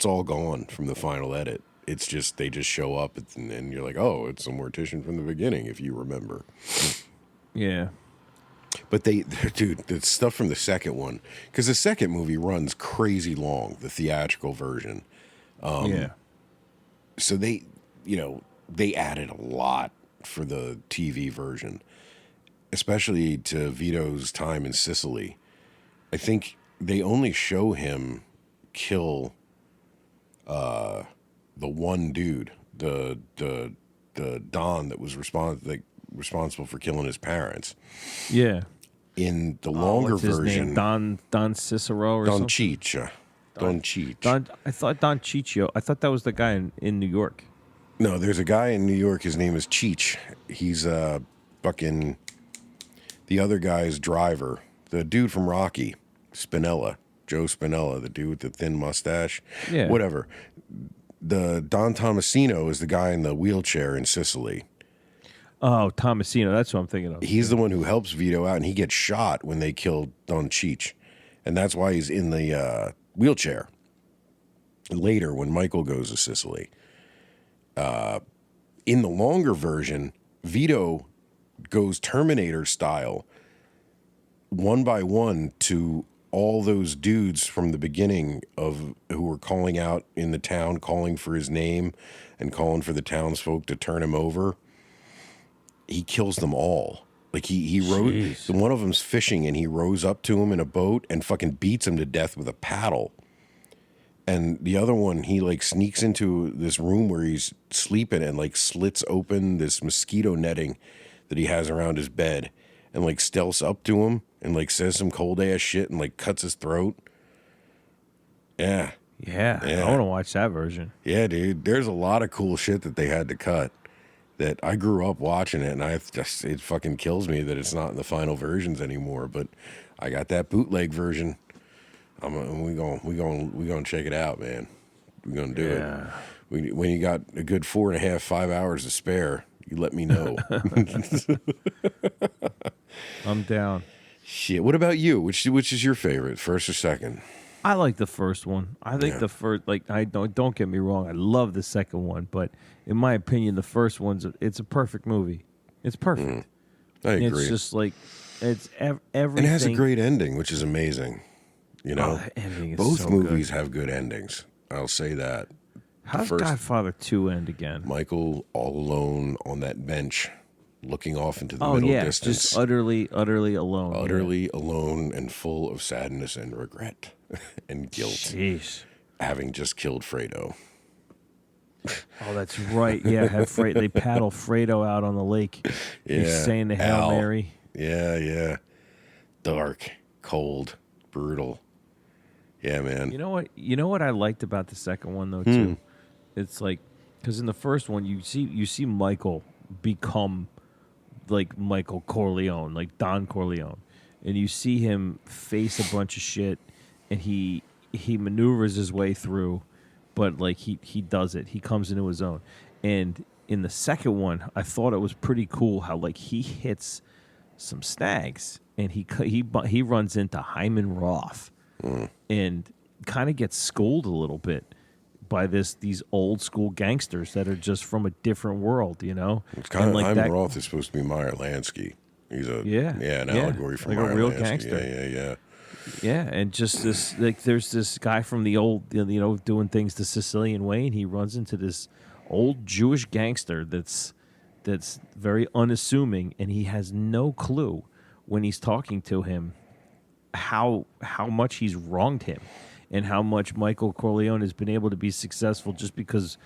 all gone from the final edit. It's just they just show up and you're like, oh, it's the mortician from the beginning, if you remember. Yeah. But dude, the stuff from the second one, because the second movie runs crazy long, the theatrical version. Yeah. So they added a lot for the TV version, especially to Vito's time in Sicily. I think they only show him kill the one dude, the Don that was responsible for killing his parents. Yeah. In the longer what's his version, name? Don Cicero or Don something? Cheech. Don Cheech. I thought Don Ciccio. I thought that was the guy in New York. No, there's a guy in New York. His name is Cheech. He's fucking the other guy's driver. The dude from Rocky, Spinella, Joe Spinella, the dude with the thin mustache. Yeah. Whatever. The Don Tomasino is the guy in the wheelchair in Sicily. Oh, Tomasino. That's what I'm thinking of. He's the one who helps Vito out, and he gets shot when they kill Don Cheech. And that's why he's in the wheelchair. Later, when Michael goes to Sicily. In the longer version, Vito goes Terminator style, one by one, to all those dudes from the beginning of who were calling out in the town, calling for his name and calling for the townsfolk to turn him over. He kills them all. Like he rose. One of them's fishing, and he rows up to him in a boat and fucking beats him to death with a paddle. And the other one, he like sneaks into this room where he's sleeping and like slits open this mosquito netting that he has around his bed, and like stealths up to him and like says some cold ass shit and like cuts his throat. Yeah. I want to watch that version. Yeah, dude. There's a lot of cool shit that they had to cut that I grew up watching it, and it fucking kills me that it's not in the final versions anymore. But I got that bootleg version. We gonna check it out, man. We're gonna do it. When you got a good 4.5, 5 hours to spare, you let me know. I'm down. Shit. What about you? Which is your favorite, first or second? I like the first one. I think the first, like, I don't get me wrong. I love the second one, but in my opinion, the first it's a perfect movie. It's perfect. I agree. It's just like it's everything. And it has a great ending, which is amazing. You know, the ending is both so movies good. have good endings. I'll say that. How does Godfather 2 end again? Michael all alone on that bench, looking off into the middle distance. Just utterly alone. Utterly alone and full of sadness and regret and guilt. Jeez. Having just killed Fredo. Oh, that's right. Yeah, they paddle Fredo out on the lake. Yeah. He's saying the Hail Mary. Yeah. Dark, cold, brutal. Yeah, man. You know what I liked about the second one though too? It's like, because in the first one you see Michael become like Michael Corleone, like Don Corleone, and you see him face a bunch of shit, and he maneuvers his way through, but like he does it. He comes into his own. And in the second one, I thought it was pretty cool how like he hits some snags, and he runs into Hyman Roth. And kind of gets schooled a little bit by these old school gangsters that are just from a different world, you know. It's kind of like Hyman Roth is supposed to be Meyer Lansky. He's an allegory for like Meyer a real Lansky. gangster. Yeah, and just this like there's this guy from the old, doing things the Sicilian way, and he runs into this old Jewish gangster that's very unassuming, and he has no clue when he's talking to him how much he's wronged him, and how much Michael Corleone has been able to be successful just because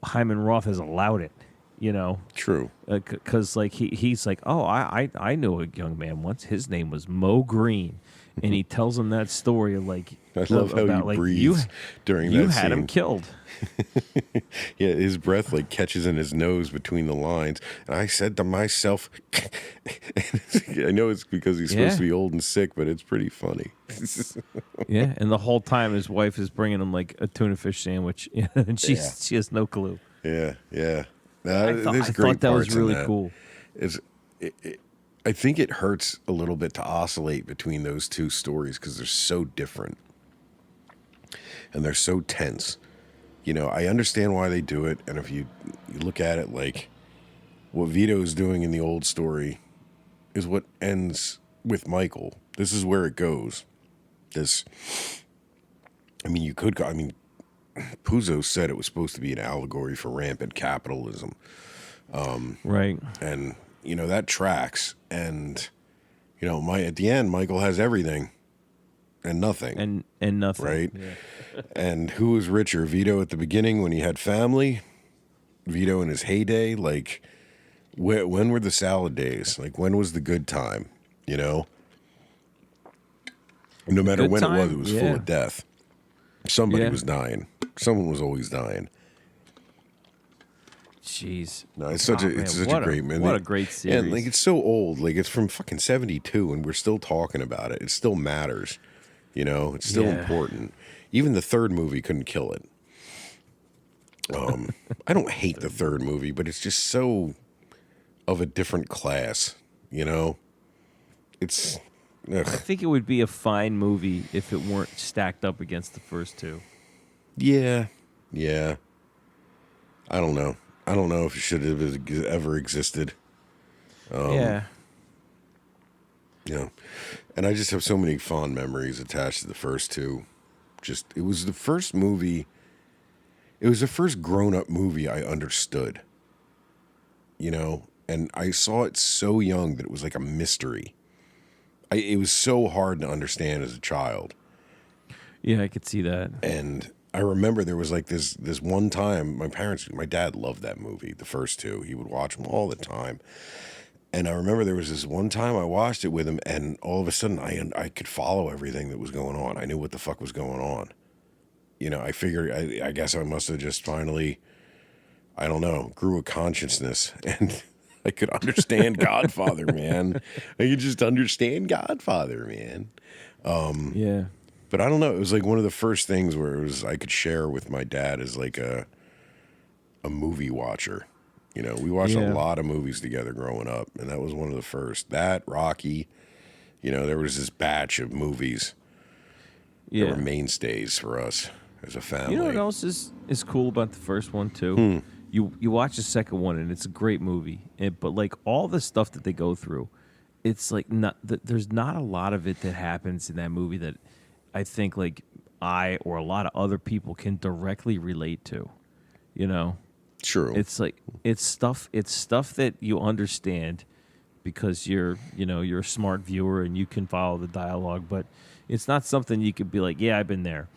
Hyman Roth has allowed it. you know. True. Because like he's like, oh, I knew a young man once. His name was Mo Green, and he tells him that story of like I love how about, he like, breathes during you that had him scene. killed. Yeah, his breath like catches in his nose between the lines. And I said to myself, I know it's because he's supposed to be old and sick, but it's pretty funny. Yeah, and the whole time his wife is bringing him like a tuna fish sandwich, and she has no clue. Yeah. I There's thought great that was parts in really that. cool. I think it hurts a little bit to oscillate between those two stories because they're so different and they're so tense. You know, I understand why they do it, and if you look at it like what Vito's doing in the old story is what ends with Michael. This is where it goes. Puzo said it was supposed to be an allegory for rampant capitalism. Right. And, you know, that tracks. And, you know, at the end, Michael has everything and nothing. And nothing. Right? Yeah. And who was richer? Vito at the beginning when he had family? Vito in his heyday? Like, when were the salad days? Like, when was the good time? You know? No matter good when time? it was full of death. Somebody was dying. Someone was always dying. Jeez. No, it's such a great movie. What a great series. Yeah, like it's so old. Like it's from fucking 72 and we're still talking about it. It still matters. You know, it's still important. Even the third movie couldn't kill it. I don't hate the third movie, but it's just so of a different class, you know? It's I think it would be a fine movie if it weren't stacked up against the first two. Yeah. I don't know. I don't know if it should have ever existed. Yeah. Yeah. And I just have so many fond memories attached to the first two. It was the first movie. It was the first grown-up movie I understood. You know? And I saw it so young that it was like a mystery. It was so hard to understand as a child. Yeah, I could see that. And I remember there was like this one time, my dad loved that movie, the first two. He would watch them all the time. And I remember there was this one time I watched it with him, and all of a sudden I could follow everything that was going on. I knew what the fuck was going on. You know, I figured, I guess I must have just finally, I don't know, grew a consciousness, and I could understand Godfather, man. I could just understand Godfather, man. Yeah. But I don't know. It was like one of the first things where it was I could share with my dad as like a movie watcher. You know, we watched a lot of movies together growing up, and that was one of the first. That, Rocky, you know, there was this batch of movies that were mainstays for us as a family. You know what else is cool about the first one too? You watch the second one and it's a great movie, but like all the stuff that they go through, it's like there's not a lot of it that happens in that movie that I think like I or a lot of other people can directly relate to. You know, true. It's like it's stuff that you understand because you're a smart viewer and you can follow the dialogue, but it's not something you could be like, yeah, I've been there.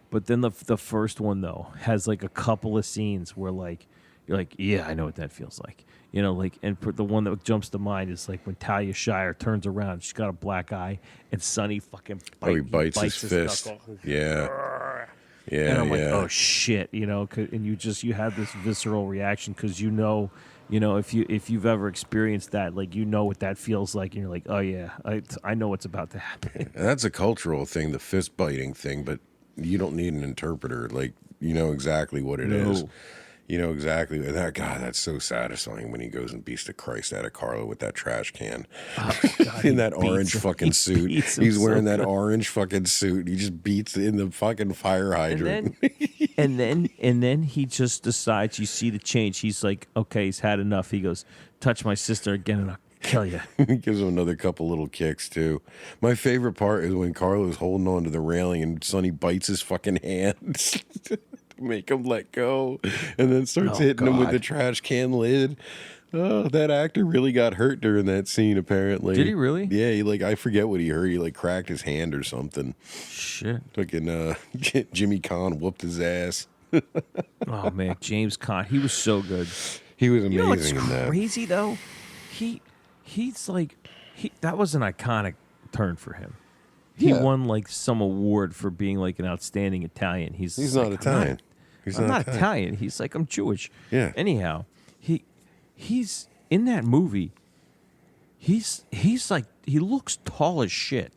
But then the first one though has like a couple of scenes where like you're like, yeah, I know what that feels like. You know, like, and the one that jumps to mind is like when Talia Shire turns around, she's got a black eye, and Sonny fucking he bites his fist. knuckle. Yeah, And I'm like, oh shit, you know, and you have this visceral reaction because you know, if you've ever experienced that, like you know what that feels like, and you're like, oh yeah, I know what's about to happen. And that's a cultural thing, the fist biting thing, but you don't need an interpreter. Like you know exactly what it is. You know exactly that. God, that's so satisfying when he goes and beats the Christ out of Carlo with that trash can in that orange fucking suit. He's wearing that orange fucking suit. He just beats in the fucking fire hydrant. And then he just decides. You see the change. He's like, okay, he's had enough. He goes, touch my sister again, and I'll kill you. He gives him another couple little kicks too. My favorite part is when Carlo's holding on to the railing and Sonny bites his fucking hands. Make him let go, and then starts hitting him with the trash can lid. Oh, that actor really got hurt during that scene, apparently. Did he really? Yeah, I forget what he hurt. He cracked his hand or something. Shit. Fucking Jimmy Caan whooped his ass. Oh man, James Caan, he was so good. He was You know what's amazing in that. crazy though? He's like that was an iconic turn for him. He Yeah. won like some award for being like an outstanding Italian. He's not like, Italian. I'm not Italian. He's like, I'm Jewish. Yeah. Anyhow, he's in that movie. He's like, he looks tall as shit.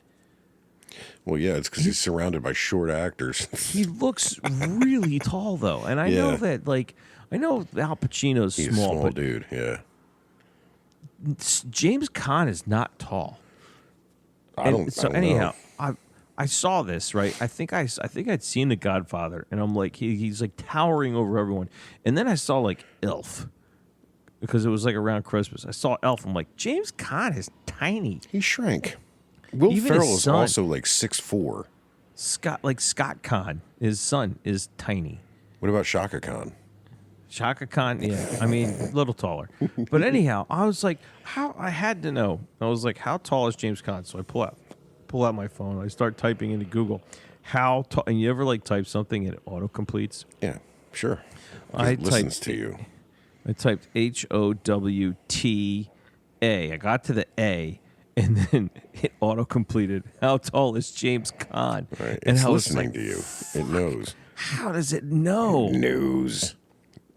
Well, yeah, it's because he's surrounded by short actors. He looks really tall though, and I know that like I know Al Pacino's He's small, a small but dude. Yeah. James Caan is not tall. I don't anyhow, know. I saw this right. I think I'd seen The Godfather, and I'm like he's like towering over everyone. And then I saw like Elf because it was like around Christmas. I saw Elf. I'm like James Caan is tiny. He shrank. Will Even Ferrell his is son. also like 6'4". Scott Caan, his son, is tiny. What about Shaka Khan? Shaka Khan, yeah. I mean, a little taller. But anyhow, I was like, I had to know. I was like, how tall is James Caan? So I pull out my phone. I start typing into Google, how tall, and you ever like type something and it auto-completes? Yeah, sure. I Listens to you. I typed HOWTA. I got to the A, and then it auto-completed, how tall is James Caan? Right. And It's I was listening like, to you. It knows. how does it know? Knows.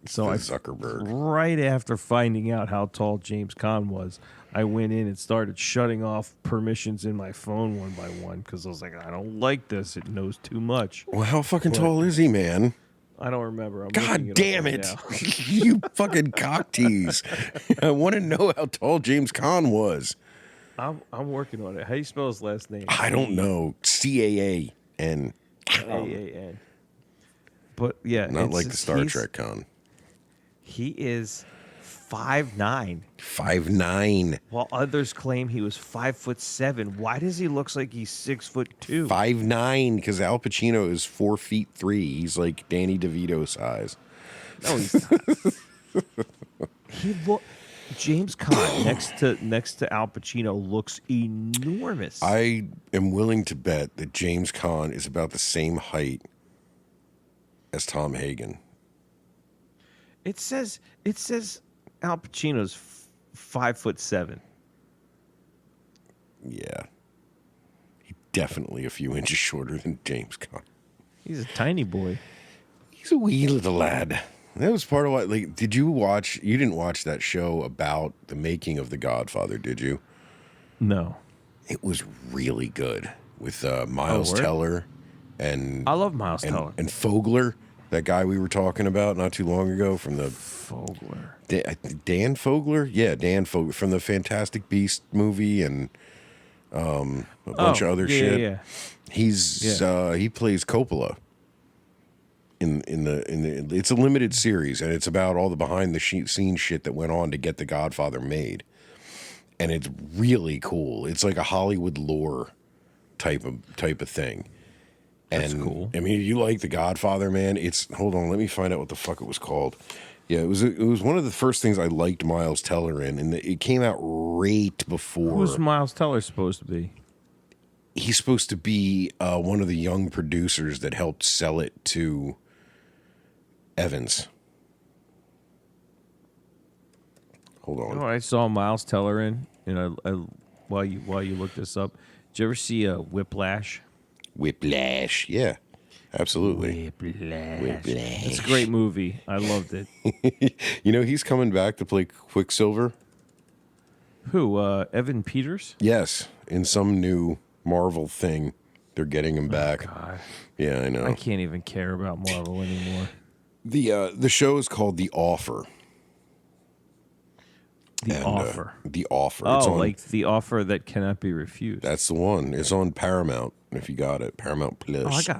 So The I Zuckerberg. right after finding out how tall James Caan was, I went in and started shutting off permissions in my phone one by one because I was like, I don't like this. It knows too much. Well, how fucking tall is he, man? I don't remember. I'm looking God up damn right it. now. You fucking cock tease. I want to know how tall James Caan was. I'm working on it. How do you spell his last name? I don't know. Caan. A-A-N. But yeah. Not it's like the just- Star he's- Trek con. He is 5'9", 5'9". while others claim he was 5'7". Why does he look like he's 6'2"? 5'9", because Al Pacino is 4'3". He's like Danny DeVito size. No, he's not. James Caan next to Al Pacino looks enormous. I am willing to bet that James Caan is about the same height as Tom Hagen. It says Al Pacino's 5'7". Yeah. He's definitely a few inches shorter than James Caan. He's a tiny boy. He's a wee little lad. That was part of what, like, you didn't watch that show about the making of The Godfather, did you? No. It was really good with Miles word? Teller and I love Miles Teller. and Fogler, that guy we were talking about not too long ago from the Fogler. Dan Fogler? Yeah, Dan Fogler from the Fantastic Beast movie and a bunch of other shit. Yeah. He's he plays Coppola in the it's a limited series and it's about all the behind the scenes shit that went on to get The Godfather made. And it's really cool. It's like a Hollywood lore type of thing. That's And cool. I mean, you like The Godfather, man. Hold on, let me find out what the fuck it was called. Yeah, it was one of the first things I liked Miles Teller in, and it came out right before. Who's Miles Teller supposed to be? He's supposed to be one of the young producers that helped sell it to Evans. Hold on. Oh, I saw Miles Teller in, and I while you look this up, did you ever see Whiplash? Whiplash, yeah, absolutely. Whiplash. It's a great movie. I loved it. You know, he's coming back to play Quicksilver. Who? Evan Peters? Yes, in some new Marvel thing, they're getting him back. God, Yeah, I know. I can't even care about Marvel anymore. The show is called The Offer. The Offer. The Offer. It's Oh, on, like the offer that cannot be refused. that's the one. It's on Paramount. If you got it, Paramount Plus. Oh,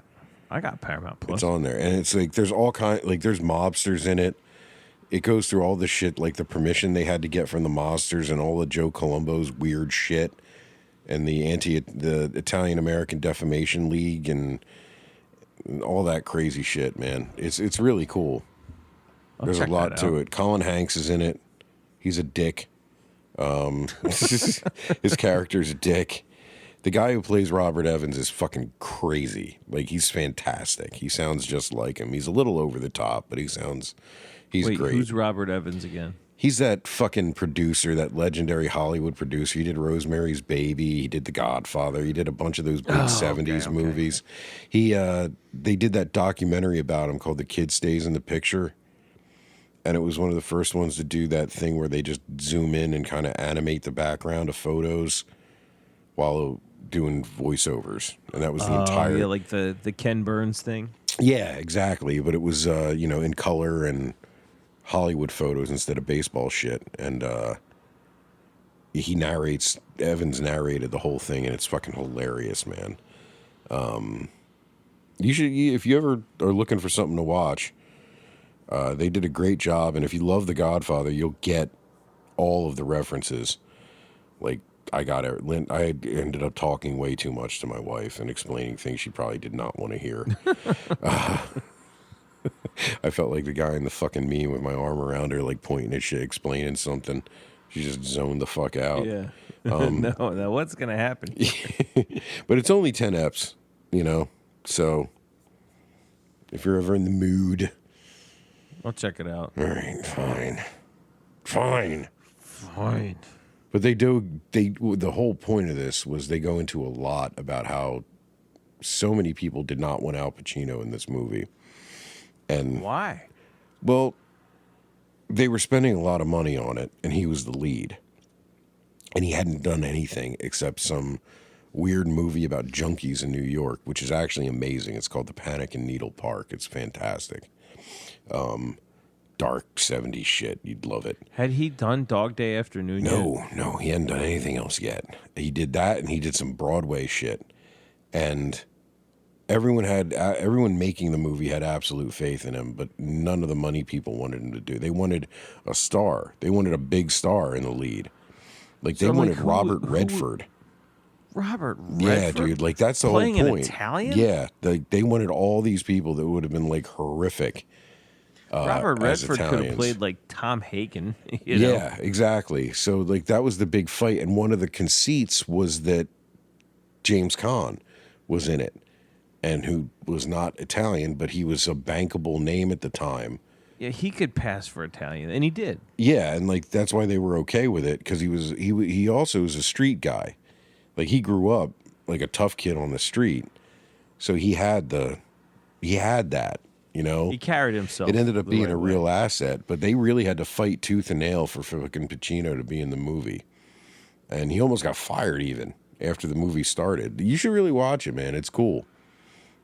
I got Paramount Plus. It's on there, and it's like there's all there's mobsters in it. It goes through all the shit, like the permission they had to get from the mobsters and all of Joe Colombo's weird shit, and the Italian American Defamation League and all that crazy shit. Man, it's really cool. There's a check lot that to out. it. Colin Hanks is in it. He's a dick. His character's a dick. The guy who plays Robert Evans is fucking crazy. Like, he's fantastic. He sounds just like him. He's a little over the top, but he's Wait, great. who's Robert Evans again? He's that fucking producer, that legendary Hollywood producer. He did Rosemary's Baby. He did The Godfather. He did a bunch of those big 70s movies. They did that documentary about him called The Kid Stays in the Picture. And it was one of the first ones to do that thing where they just zoom in and kind of animate the background of photos while doing voiceovers. And that was the entire... Yeah, like the Ken Burns thing? Yeah, exactly. But it was, in color and Hollywood photos instead of baseball shit. And Evans narrated the whole thing, and it's fucking hilarious, man. You should, if you ever are looking for something to watch, they did a great job. And if you love The Godfather, you'll get all of the references. Like, I ended up talking way too much to my wife and explaining things she probably did not want to hear. I felt like the guy in the fucking meme with my arm around her, like pointing at shit, explaining something. She just zoned the fuck out. Yeah. No, what's going to happen? But it's only 10 eps, So if you're ever in the mood. I'll check it out. All right, fine. But the whole point of this was they go into a lot about how so many people did not want Al Pacino in this movie. And why? Well, they were spending a lot of money on it, and he was the lead. And he hadn't done anything except some weird movie about junkies in New York, which is actually amazing. It's called The Panic in Needle Park. It's fantastic. Dark 70s shit. You'd love it. Had he done Dog Day Afternoon yet? No, he hadn't done anything else yet. He did that, and he did some Broadway shit. And everyone making the movie had absolute faith in him, but none of the money people wanted him to do. They wanted a star. They wanted a big star in the lead. Like, they wanted Robert Redford. Robert Redford? Yeah, dude. Like, that's the whole point. Playing an Italian? Yeah. They wanted all these people that would have been, like, horrific. Robert Redford could have played, like, Tom Hagen. Yeah, exactly. So, like, that was the big fight. And one of the conceits was that James Caan was in it. And who was not Italian, but he was a bankable name at the time. Yeah, he could pass for Italian, and he did. Yeah, and like that's why they were okay with it, because he also was a street guy. Like, he grew up like a tough kid on the street, so he had that. He carried himself. It ended up being a real asset, but they really had to fight tooth and nail for fucking Pacino to be in the movie, and he almost got fired even after the movie started. You should really watch it, man. It's cool.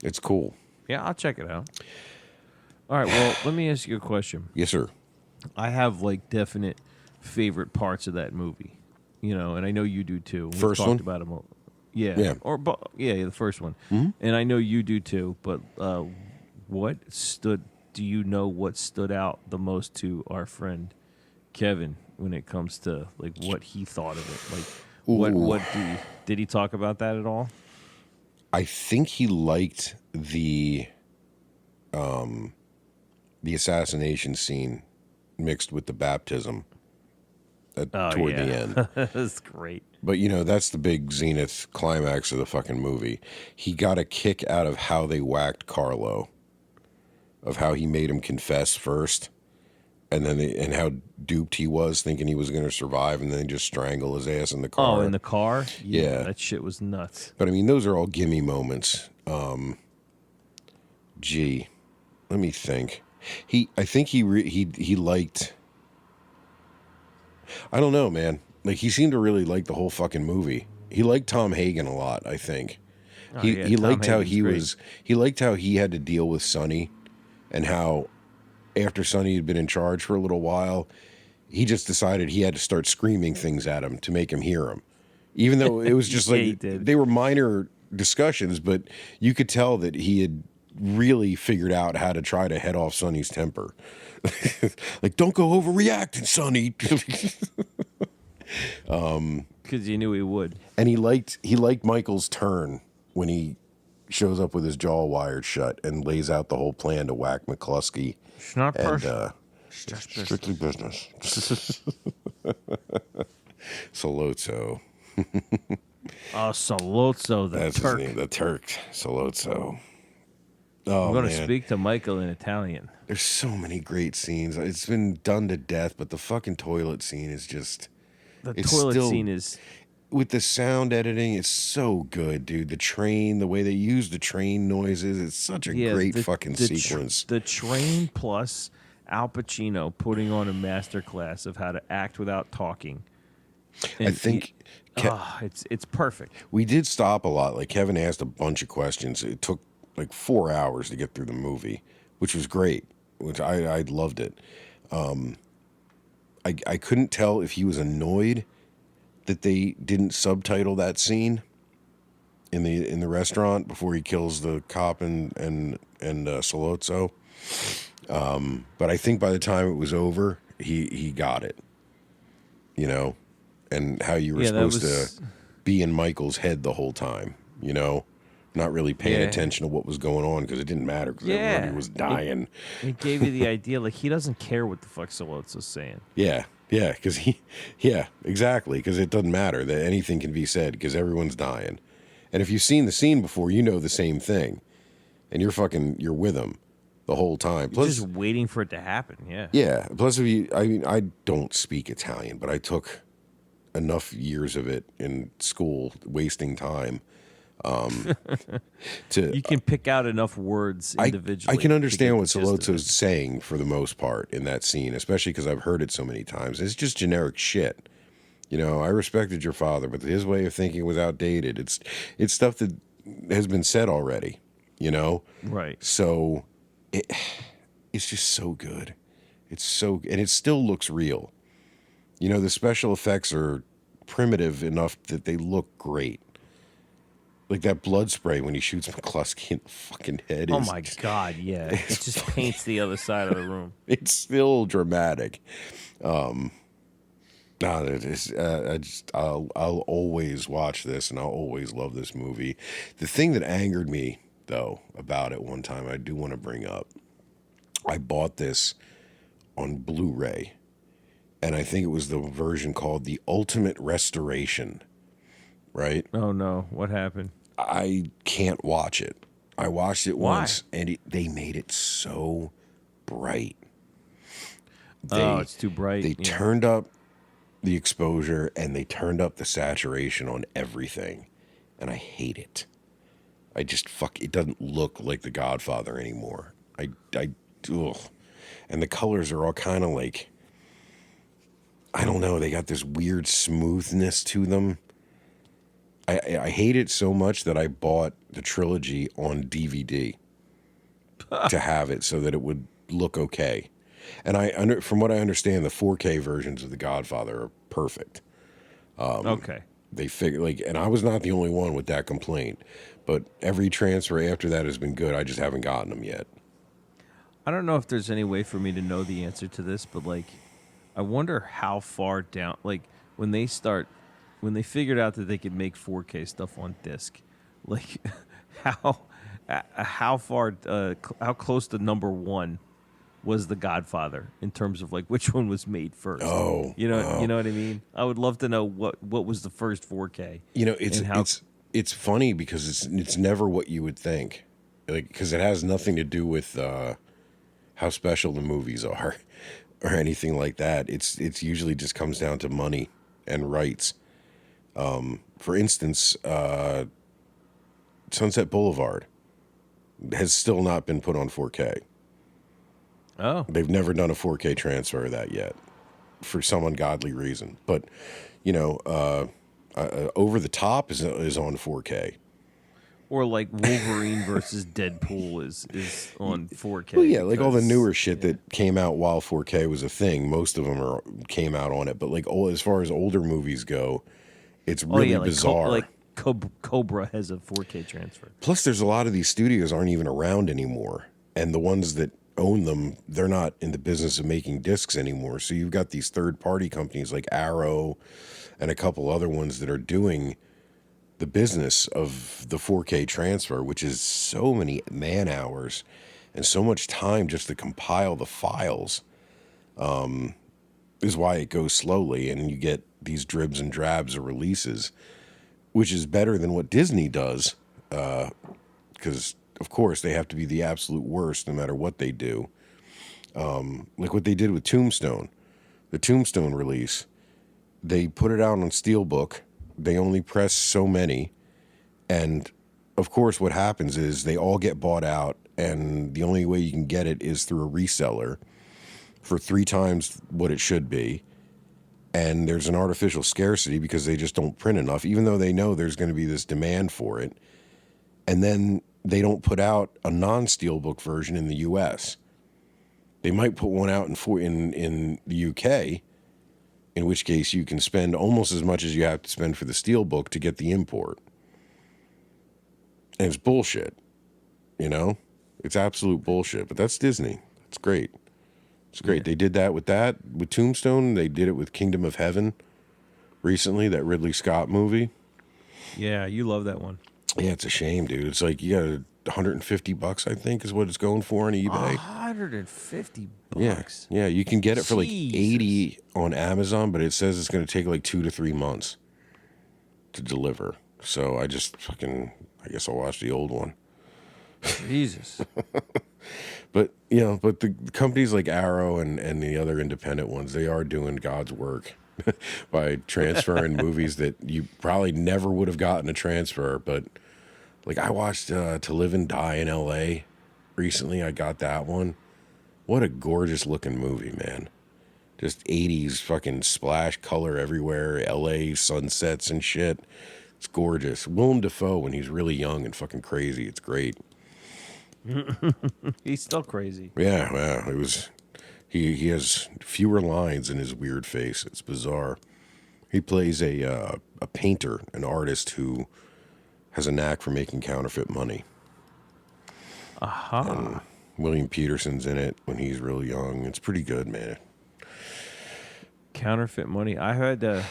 It's cool. Yeah, I'll check it out. All right, well, let me ask you a question. Yes, sir. I have, like, definite favorite parts of that movie, and I know you do, too. We've first talked one? about them. Yeah. The first one. Mm-hmm. And I know you do, too, but do you know what stood out the most to our friend Kevin when it comes to, like, what he thought of it? Like, did he talk about that at all? I think he liked the assassination scene mixed with the baptism toward the end. That's great. But, that's the big zenith climax of the fucking movie. He got a kick out of how they whacked Carlo, of how he made him confess first, and then and how duped he was, thinking he was going to survive, and then just strangle his ass in the car. Oh, in the car? Yeah. That shit was nuts. But, I mean, those are all gimme moments. Gee, let me think. I think he liked... I don't know, man. Like, he seemed to really like the whole fucking movie. He liked Tom Hagen a lot, I think. He liked how he was... He liked how he had to deal with Sonny, and how after Sonny had been in charge for a little while, he just decided he had to start screaming things at him to make him hear him. Even though it was just like, they were minor discussions, but you could tell that he had really figured out how to try to head off Sonny's temper. Like, don't go overreacting, Sonny. Because you knew he would. And he liked Michael's turn when he shows up with his jaw wired shut and lays out the whole plan to whack McCluskey. It's not personal. Strictly business. Solozzo. Solozzo, the That's Turk. his name, the Turk. Solozzo. Oh I'm going to man, speak to Michael in Italian. there's so many great scenes. It's been done to death, but the fucking toilet scene is just. The It's toilet still, scene is with the sound editing, it's so good, dude. The train, the way they use the train noises, it's such a great fucking sequence. The train plus Al Pacino putting on a masterclass of how to act without talking. I think it's perfect. we did stop a lot. Like Kevin asked a bunch of questions. It took like 4 hours to get through the movie, which was great. Which I loved it. I couldn't tell if he was annoyed that they didn't subtitle that scene in the restaurant before he kills the cop and Solozzo. But I think by the time it was over, he got it. You know, and how you were supposed to be in Michael's head the whole time. You know, not really paying attention to what was going on because it didn't matter because everybody was dying. It gave you the idea like he doesn't care what the fuck Solozzo's saying. Yeah, because exactly, because it doesn't matter that anything can be said because everyone's dying. And if you've seen the scene before, you know the same thing, and you're with him the whole time. Plus, just waiting for it to happen. Yeah. Yeah. Plus, I don't speak Italian, but I took enough years of it in school, wasting time. You can pick out enough words individually. I can understand what Solozzo's saying for the most part in that scene, especially because I've heard it so many times. It's just generic shit. You know, I respected your father, but his way of thinking was outdated. It's stuff that has been said already, you know? Right. So it's just so good. And it still looks real. You know, the special effects are primitive enough that they look great. Like that blood spray when he shoots McCluskey in the fucking head. Oh my God, yeah. It just paints the other side of the room. It's still dramatic. I'll always watch this and I'll always love this movie. The thing that angered me, though, about it one time, I do want to bring up. I bought this on Blu-ray, and I think it was the version called The Ultimate Restoration, right? Oh, no. What happened? I can't watch it. I watched it once, and they made it so bright. It's too bright. They turned up the exposure, and they turned up the saturation on everything, and I hate it. It doesn't look like The Godfather anymore. Ugh. And the colors are all kind of like, I don't know, they got this weird smoothness to them. I hate it so much that I bought the trilogy on DVD to have it so that it would look okay. And from what I understand, the 4K versions of The Godfather are perfect. Okay. They figure and I was not the only one with that complaint, but every transfer after that has been good. I just haven't gotten them yet. I don't know if there's any way for me to know the answer to this, but I wonder how far down, when they figured out that they could make 4K stuff on disc, how close to number one was The Godfather in terms of which one was made first. Oh, you know what I mean? I would love to know what was the first 4K. You know, it's funny because it's never what you would think, because it has nothing to do with how special the movies are or anything like that. It's usually just comes down to money and rights. For instance, Sunset Boulevard has still not been put on 4K. Oh. They've never done a 4K transfer of that yet for some ungodly reason. But, Over the Top is on 4K. Or Wolverine versus Deadpool is on 4K. Well, yeah, all the newer shit that came out while 4K was a thing. Most of them came out on it. But as far as older movies go, it's really bizarre. Cobra has a 4K transfer. Plus, there's a lot of these studios aren't even around anymore. And the ones that own them, they're not in the business of making discs anymore. So you've got these third-party companies like Arrow and a couple other ones that are doing the business of the 4K transfer, which is so many man hours and so much time just to compile the files, is why it goes slowly, and you get these dribs and drabs of releases, which is better than what Disney does, because of course, they have to be the absolute worst no matter what they do. Like what they did with Tombstone. The Tombstone release, they put it out on Steelbook. They only press so many. And, of course, what happens is they all get bought out, and the only way you can get it is through a reseller for 3 times what it should be. And there's an artificial scarcity because they just don't print enough, even though they know there's going to be this demand for it. And then they don't put out a non-Steelbook version in the U.S. They might put one out in the UK, in which case you can spend almost as much as you have to spend for the Steelbook to get the import. And it's bullshit, you know? It's absolute bullshit. But that's Disney. It's great. It's great. Yeah. They did that with Tombstone. They did it with Kingdom of Heaven recently, that Ridley Scott movie. Yeah, you love that one. Yeah, it's a shame, dude. It's like you got $150, I think, is what it's going for on eBay. $150. Yeah, you can get it for like Jesus. $80 on Amazon, but it says it's going to take like 2 to 3 months to deliver. So I guess I'll watch the old one. Jesus. But the companies like Arrow and the other independent ones, they are doing God's work by transferring movies that you probably never would have gotten a transfer. But like I watched To Live and Die in L.A. recently. I got that one. What a gorgeous looking movie, man. Just 80s fucking splash color everywhere. L.A. sunsets and shit. It's gorgeous. Willem Dafoe when he's really young and fucking crazy. It's great. He's still crazy. Yeah. It was. He has fewer lines in his weird face. It's bizarre. He plays a painter, an artist who has a knack for making counterfeit money. Aha. And William Peterson's in it when he's really young. It's pretty good, man. Counterfeit money. I've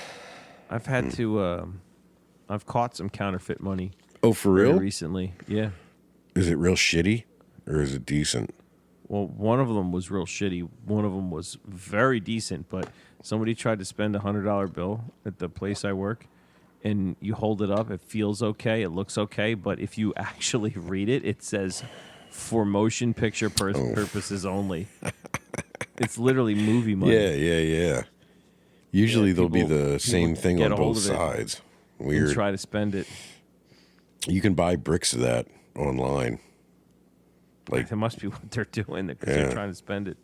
caught some counterfeit money. Oh, for real? Recently, yeah. Is it real shitty or is it decent? Well, one of them was real shitty. One of them was very decent, but somebody tried to spend a $100 bill at the place I work, and you hold it up. It feels okay. It looks okay, but if you actually read it, it says for motion picture purposes only. It's literally movie money. Yeah. Usually there'll be the same thing on both sides. Weird. And try to spend it. You can buy bricks of that online. Like that must be what they're doing because they're trying to spend it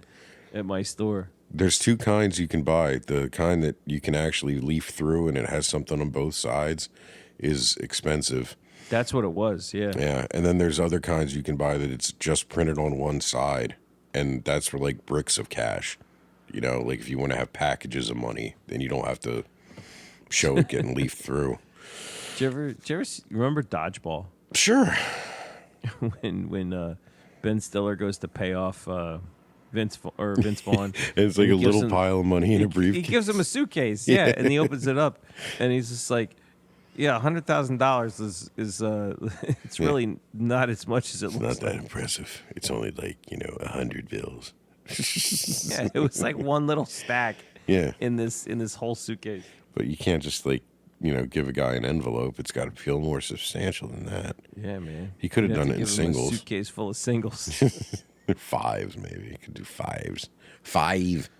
at my store. There's 2 kinds you can buy. The kind that you can actually leaf through and it has something on both sides is expensive. That's what it was, yeah. Yeah, and then there's other kinds you can buy that it's just printed on one side, and that's for like bricks of cash. You know, like if you want to have packages of money, then you don't have to show it getting leafed through. Did you ever remember Dodgeball? Sure. when Ben Stiller goes to pay off Vince Vaughn. It's like a little pile of money in a briefcase. He gives him a suitcase, and he opens it up, and he's just like, "Yeah, $100,000 is it's really not as much as it looks like." It's not that impressive. It's only like 100 bills. Yeah, it was like one little stack. Yeah. In this whole suitcase. But you can't just give a guy an envelope. It's got to feel more substantial than that. Yeah, man. He could have done it in singles. A suitcase full of singles. 5s, maybe. You could do 5s. 5.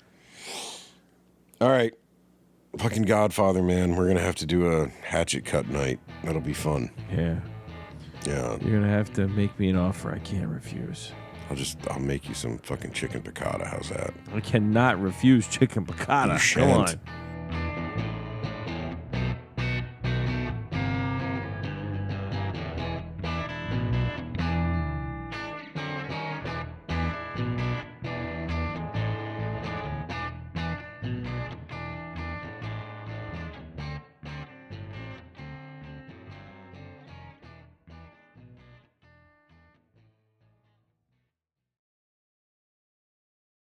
All right. Fucking Godfather, man. We're going to have to do a hatchet cut night. That'll be fun. Yeah. Yeah. You're going to have to make me an offer I can't refuse. I'll make you some fucking chicken piccata. How's that? I cannot refuse chicken piccata. You shan't. Come on.